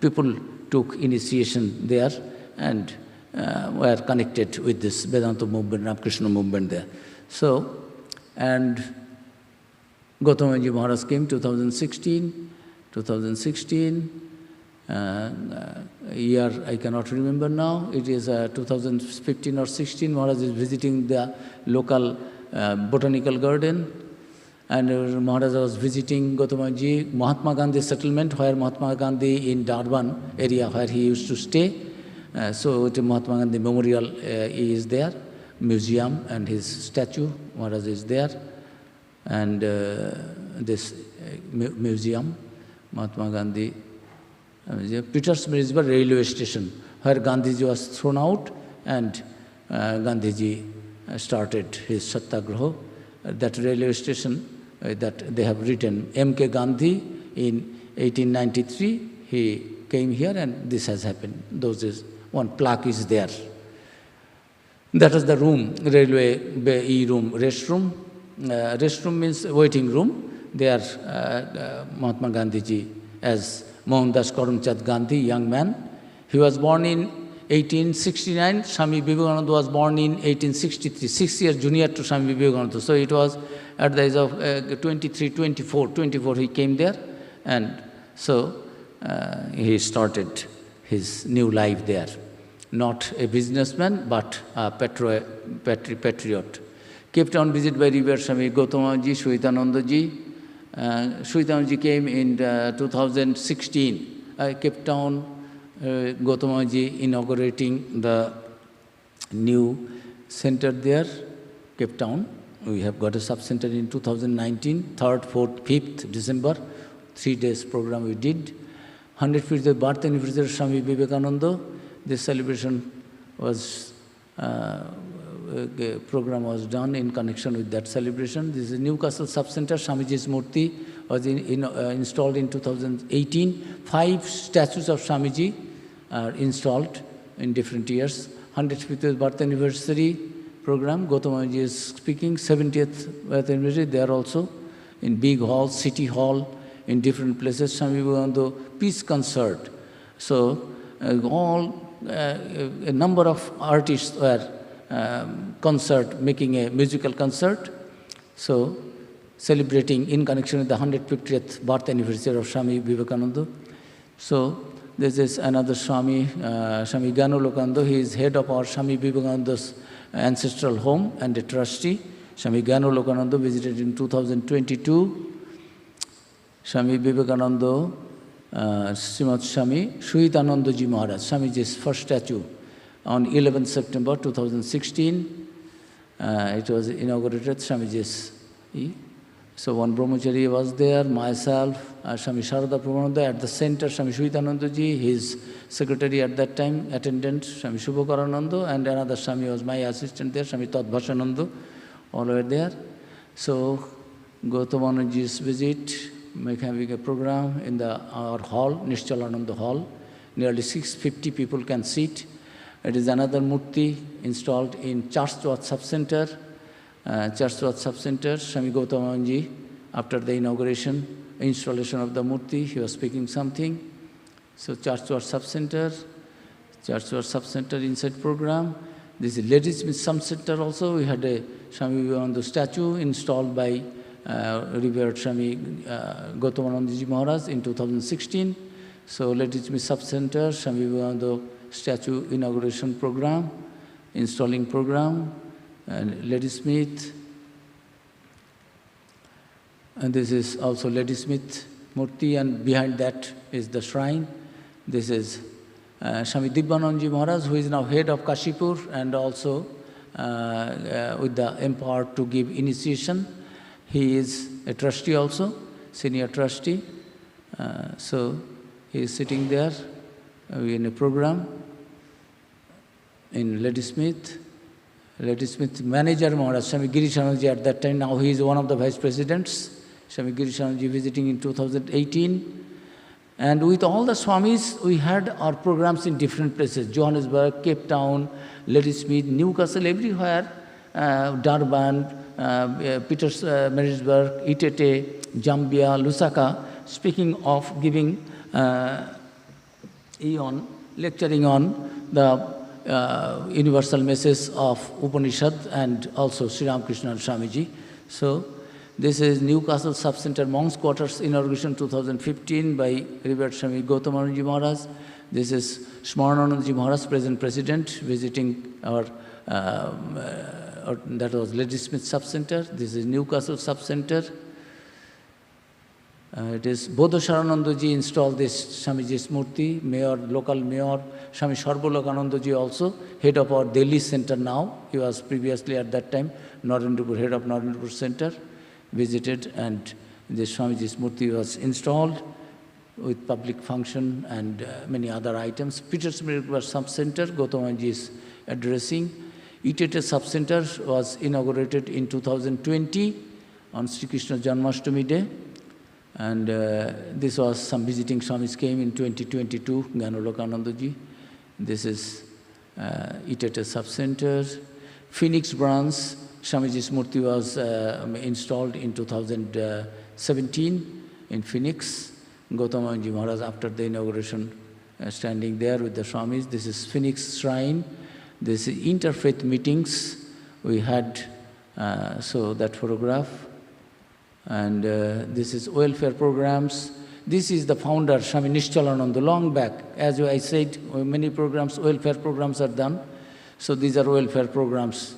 people took initiation there and were connected with this Vedanta movement, Ramakrishna movement there. So, and Gautamaji Maharaj came 2016, year I cannot remember now, it is 2015 or 16, Maharaj is visiting the local botanical garden, and Maharaj was visiting Gautamaji, Mahatma Gandhi settlement, where Mahatma Gandhi in Durban area where he used to stay. So the Mahatma Gandhi memorial is there, museum, and his statue, Maharaj is there. And this museum, Mahatma Gandhi, Petersburg railway station, where Gandhiji was thrown out, and Gandhiji started his Satyagraha. That railway station, that they have written M.K. Gandhi in 1893, he came here and this has happened. Those is, one plaque is there. That is the room, railway room, restroom. Restroom means waiting room. There Mahatma Gandhiji as Mohandas Karamchand Gandhi, young man. He was born in 1869. Swami Vivekananda was born in 1863, 6 years junior to Swami Vivekananda. So it was at the age of 23, 24 he came there, and so he started his new life there. Not a businessman, but a patriot. Kept on visit by Revered Swami Gautamaji, Shwetanandaji. Shwetanandaji came in 2016. Kept on Gautamaji inaugurating the new center there, Cape Town. We have got a sub-center in 2019, 3rd, 4th, 5th December, 3 days program we did. 150th birth anniversary of Swami Vivekananda. This celebration was, program was done in connection with that celebration. This is Newcastle sub-center. Swamiji's Murti was installed in 2018. 5 statues of Swamiji are installed in different years. 150th birth anniversary program, Gautamaji is speaking. 70th birth anniversary, there also in big hall, city hall, in different places. Swami Vivekananda peace concert. So a number of artists were making a musical concert. So celebrating in connection with the 150th birth anniversary of Swami Vivekananda. So this is another Swami, Swami Gyanalokananda. He is head of our Swami Vivekananda's ancestral home and a trustee. Swami Gyanalokananda visited in 2022. Swami Vivekananda, Srimad Swami Shwetanandaji Maharaj, Swamiji's first statue on 11th September 2016. It was inaugurated, Swamiji's. So one brahmachari was there, myself, Swami Sharada Prabhupada, at the center, Swami Shwetanandaji, his secretary at that time, attendant, Swami Shubhakarananda, and another Swami was my assistant there, Swami Tadbhashananda, all were there. So Gautamaji's visit, having a program in our hall, Nishchalananda Hall. Nearly 650 people can sit. It is another Murti installed in Charswat Sub-Center. Charswat Sub-Center, Swami Gautamaji, after the installation of the Murti, he was speaking something. So Charswat Sub-Center inside program. This is Ladies Sub-Center also. We had a Swami Vivekananda statue installed by Revered Swami Gautamanandaji Maharaj in 2016. So Ladies Sub-Center, Swami Vivekananda statue inauguration program, installing program, and Ladysmith. And this is also Ladysmith Murti, and behind that is the shrine. This is Swami Dibbanandaji Maharaj, who is now head of Kashipur and also with the empower to give initiation. He is a trustee also, senior trustee. So he is sitting there in a program in Ladysmith. Ladysmith manager Maharaj, Swami Girishanandaji at that time, now he is one of the vice presidents. Swami Girishanandaji visiting in 2018. And with all the Swamis, we had our programs in different places, Johannesburg, Cape Town, Ladysmith, Newcastle, everywhere, Durban, Marisburg, Itete, Zambia, Lusaka, speaking of giving lecturing on the universal message of Upanishad and also Sri Ramakrishna Swamiji. So, this is Newcastle Sub-Center Monks Quarters inauguration 2015 by Revered Swami Gautamanandaji Maharaj. This is Smaranandaji Maharaj, present president, visiting our, that was Ladysmith Sub-Center. This is Newcastle Sub-Center. It is Bodhasaranandaji installed this Swamiji's Murti, mayor, local mayor, Swami Sarvalokanandaji also, head of our Delhi center now. He was previously at that time Narendrapur, head of Narendrapur center, visited, and the Swamiji's Murti was installed with public function and many other items. Petersburg Sub-Center, Gautamanji is addressing. Itete Sub-Center was inaugurated in 2020 on Sri Krishna Janmashtami Day. And this was some visiting Swamis came in 2022, Gyanalokanandaji. This is Itete Sub-Center. Phoenix branch, Swamiji's Murti was installed in 2017 in Phoenix. Gautamanji Maharaj, after the inauguration, standing there with the Swamis. This is Phoenix Shrine. This is interfaith meetings we had, so that photograph. And this is welfare programs. This is the founder, Swami Nishchalananda, long back. As I said, many programs, welfare programs are done. So these are welfare programs,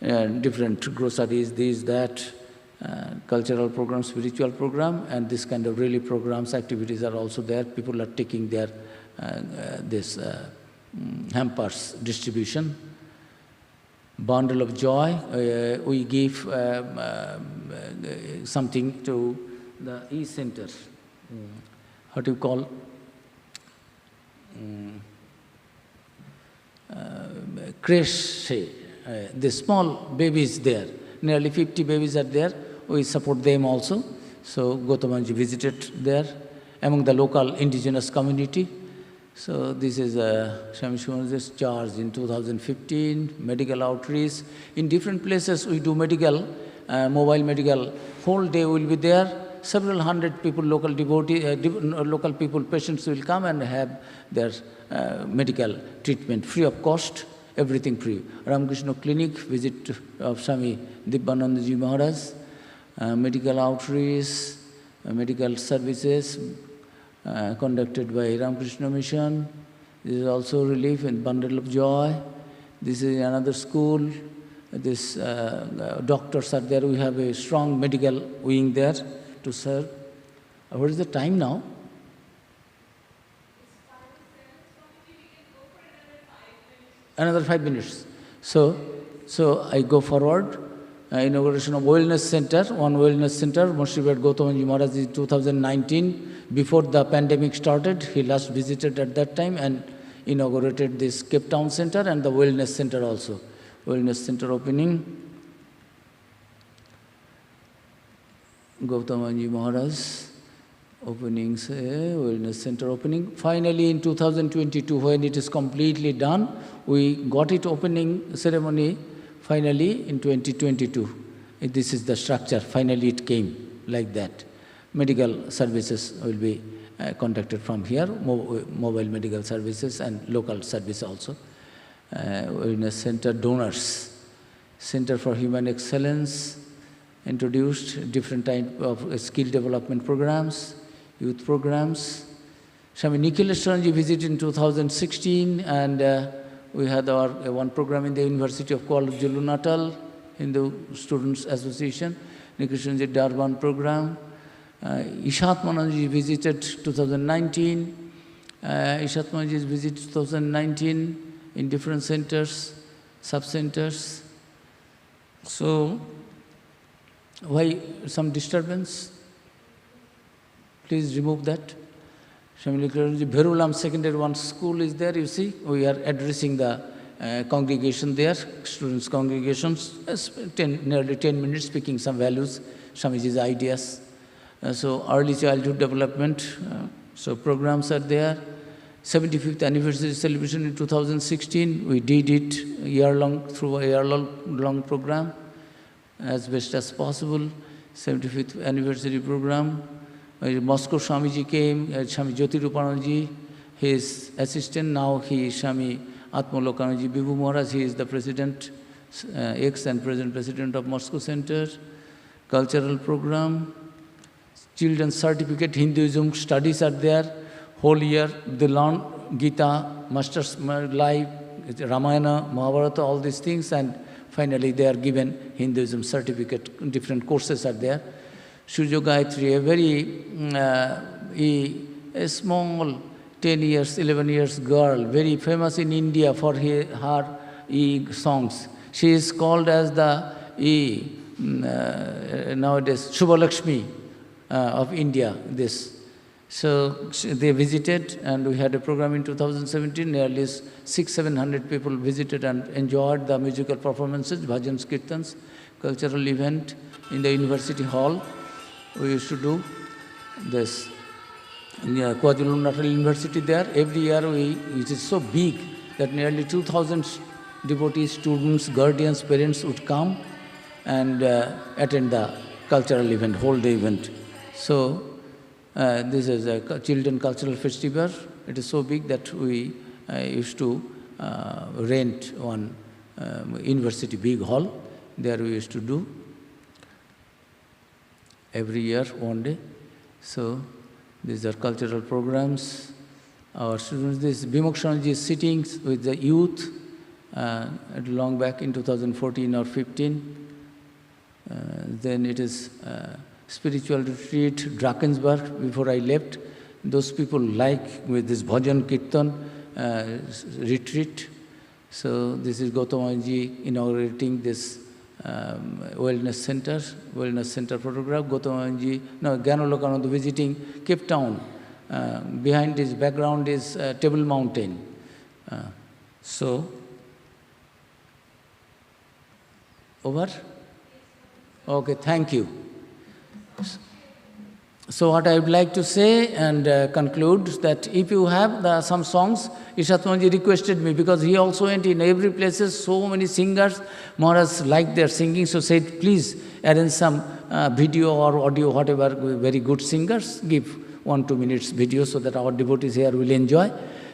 different groceries, this, that, cultural programs, spiritual program, and this kind of really programs, activities are also there. People are taking their hampers distribution. Bundle of joy, we give something to the e-center. What do you call? Creche. The small babies there. Nearly 50 babies are there. We support them also. So Gautamanji visited there among the local indigenous community. So this is Swami Sumanasanda's charge in 2015, medical outreach. In different places we do medical, mobile medical. Whole day we will be there. Several hundred people, local devotees, local people, patients will come and have their medical treatment free of cost, everything free. Ramakrishna Clinic, visit of Swami Dibbanandaji Maharaj, medical outreach, medical services, conducted by Ramakrishna Mission. This is also relief and bundle of joy. This is another school. This doctors are there. We have a strong medical wing there to serve. What is the time now? Another 5 minutes. So I go forward. Inauguration of Wellness Center, one Wellness Center, Murshidabad Gautamanji Maharaj in 2019. Before the pandemic started, he last visited at that time and inaugurated this Cape Town Center and the Wellness Center also. Wellness Center opening. Gautamanji Maharaj opening, Wellness Center opening. Finally in 2022, when it is completely done, we got it opening ceremony finally in 2022. This is the structure, finally it came like that. Medical services will be conducted from here, mobile medical services and local service also. Wellness Center donors, Center for Human Excellence, introduced different type of skill development programs, youth programs. Swami Nikhileshwaranji visited in 2016 and we had our one program in the University of KwaZulu Natal, Hindu Students Association, Nikhileshwaranji Durban program. Ishatmananji visited 2019. Ishatmananji visited 2019 in different centers, sub-centers. So, why some disturbance? Please remove that. Bherulam Secondary One School is there, you see. We are addressing the congregation there, students' congregations, nearly 10 minutes speaking some values, Swamiji's ideas. So early childhood development, So programs are there. 75th anniversary celebration in 2016, we did it through a year-long program, as best as possible. 75th anniversary program. Moscow Swamiji came, Swami Jyotirupananji, his assistant, now he is Swami Atmalokananji Vibhu Maharaj, he is the president, ex and present president of Moscow Center. Cultural program, children's certificate, Hinduism studies are there. Whole year, they learn Gita, Master's Life, Ramayana, Mahabharata, all these things, and finally they are given Hinduism certificate. Different courses are there. Surya Gayatri, a small 10 years, 11 years girl, very famous in India for her songs. She is called as the nowadays Shubhalakshmi of India, this. So they visited, and we had a program in 2017. Nearly 600-700 people visited and enjoyed the musical performances, bhajans, kirtans, cultural event in the university hall. We used to do this. In KwaZulu-Natal University there, every year it is so big that nearly 2,000 devotees, students, guardians, parents would come and attend the cultural event, whole day event. So this is a children cultural festival. It is so big that we used to rent one university big hall. There we used to do every year, one day. So these are cultural programs. Our students, this Bhimokshanji is sitting with the youth long back in 2014 or 15. Then it is spiritual retreat, Drakensberg, before I left. Those people like with this bhajan kirtan retreat. So this is Gautamaji inaugurating this wellness center photograph. Gautamaji, Gyanalokananda visiting Cape Town. Behind his background is Table Mountain. Over? Okay, thank you. So what I would like to say and conclude that if you have some songs, Ishatmanji requested me, because he also went in every places, so many singers, Maharaj liked their singing, so said, please arrange some video or audio, whatever, very good singers, give 1-2 minutes video so that our devotees here will enjoy.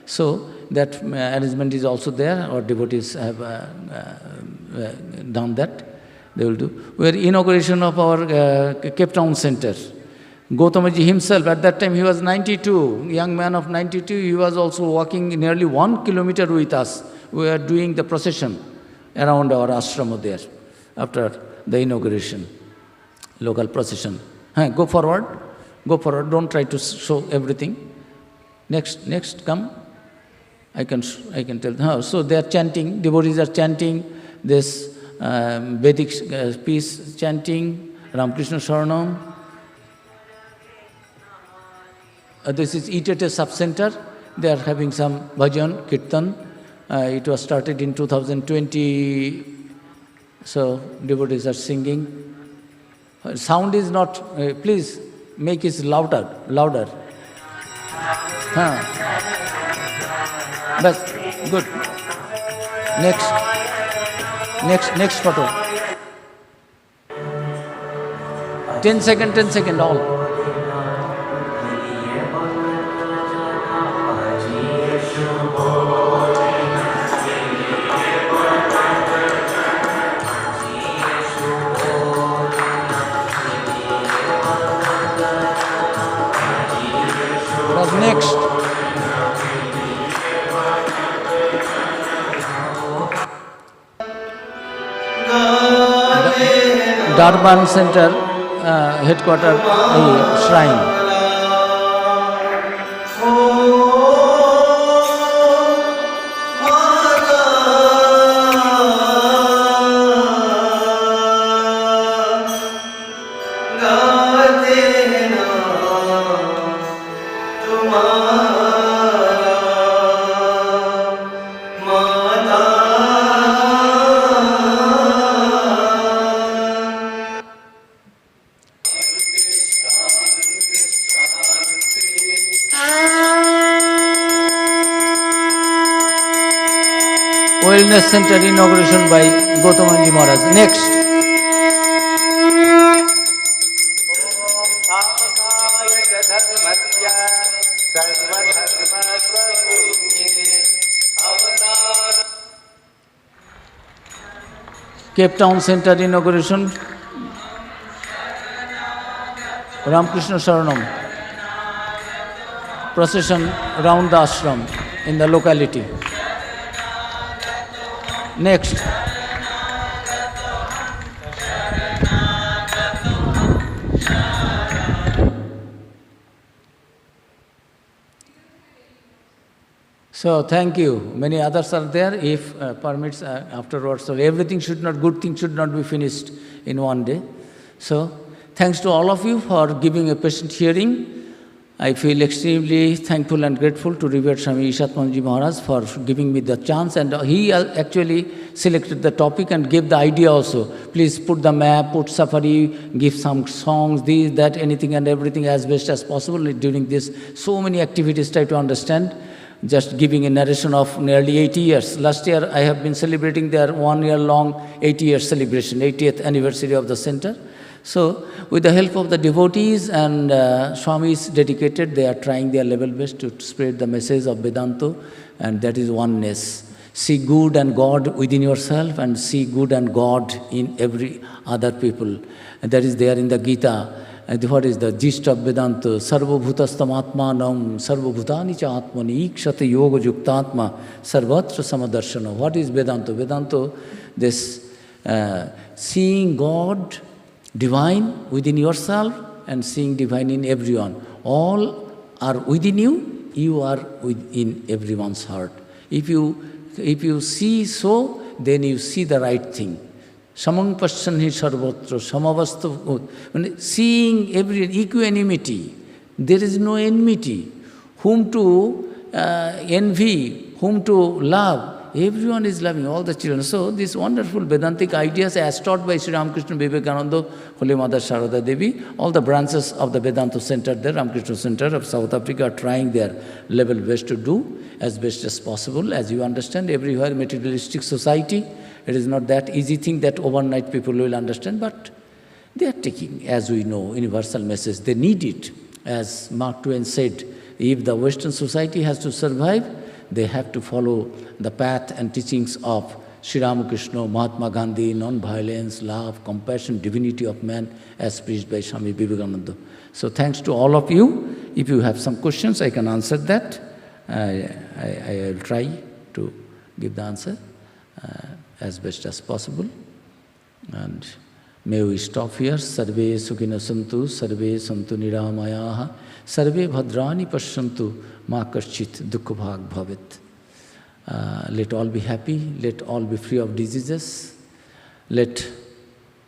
So that arrangement is also there, our devotees have done that. They will do. We are inauguration of our Cape Town Center. Gautamaji himself, at that time he was 92, young man of 92, he was also walking nearly 1 kilometer with us. We were doing the procession around our ashrama there after the inauguration, local procession. Go forward, don't try to show everything. Next, come. I can tell. So they are chanting, devotees are chanting this Vedic piece, chanting Ramakrishna Sharanam. This is ETT sub-center. They are having some bhajan, kirtan. It was started in 2020. So devotees are singing. Sound is not, please make it louder. That's good. Next photo. 10 second, all. Next. Durban Center, headquarter shrine. Wellness Center inauguration by Gautamanji Maharaj. Next. Cape Town Center inauguration, Ramakrishna Sharanam, procession round the ashram in the locality. Next. So thank you. Many others are there. If permits afterwards, so everything should not, good thing should not be finished in one day. So thanks to all of you for giving a patient hearing. I feel extremely thankful and grateful to Revered Swami Ishatmanji Maharaj for giving me the chance, and he actually selected the topic and gave the idea also. Please put the map, put safari, give some songs, this, that, anything and everything as best as possible during this. So many activities, try to understand. Just giving a narration of nearly 80 years. Last year I have been celebrating their 1 year long 80-year celebration, 80th anniversary of the center. So with the help of the devotees and Swamis dedicated, they are trying their level best to spread the message of Vedanta, and that is oneness. See good and God within yourself and see good and God in every other people. And that is there in the Gita. And what is the gist of Vedanta? Sarva bhutastam atmanam, sarva bhutani cha atmani, ikshate yoga yuktatma, sarvatra samadarshana. What is Vedanta? Vedanta, this seeing God, divine within yourself and seeing divine in everyone. All are within you, you are within everyone's heart. If you see so, then you see the right thing. Samang paschanhi sarvatra, samavastu, seeing every equanimity, there is no enmity. Whom to envy, whom to love, everyone is loving, all the children. So these wonderful Vedantic ideas as taught by Sri Ramakrishna Vivekananda, Holy Mother Sharada Devi, all the branches of the Vedanta Center, the Ramakrishna Center of South Africa are trying their level best to do as best as possible. As you understand, everywhere materialistic society, it is not that easy thing that overnight people will understand, but they are taking, as we know, universal message. They need it. As Mark Twain said, if the Western society has to survive, they have to follow the path and teachings of Sri Ramakrishna, Mahatma Gandhi, non-violence, love, compassion, divinity of man, as preached by Swami Vivekananda. So thanks to all of you. If you have some questions, I can answer that. I will try to give the answer as best as possible. And may we stop here. Sarve sukhina santu, sarve santu niramayaha, sarve bhadrani pashyantu, ma kaschit dukkha bhag bhavet. Let all be happy, let all be free of diseases, let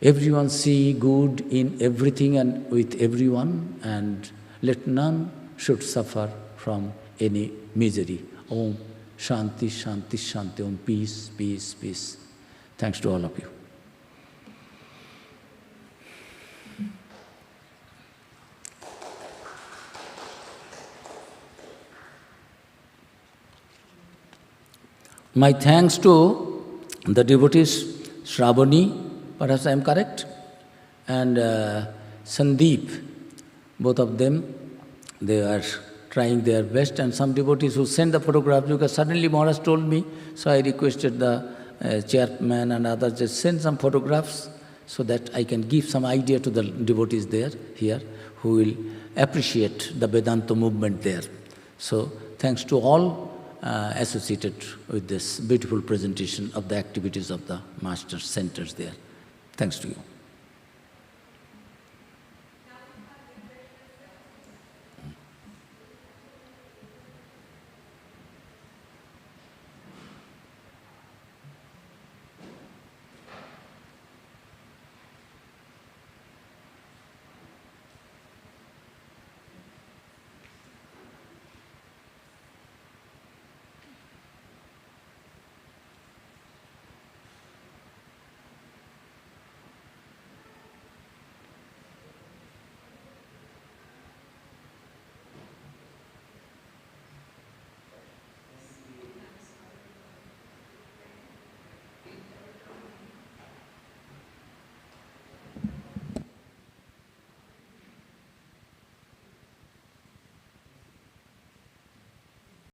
everyone see good in everything and with everyone, and let none should suffer from any misery. Om Shanti, Shanti, Shanti. Om peace, peace, peace. Thanks to all of you. My thanks to the devotees, Shravani, perhaps I am correct, and Sandeep, both of them, they are trying their best, and some devotees who sent the photographs, because suddenly Maharaj told me, so I requested the chairman and others, just send some photographs so that I can give some idea to the devotees there, here, who will appreciate the Vedanta movement there. So thanks to all associated with this beautiful presentation of the activities of the master centers there. Thanks to you.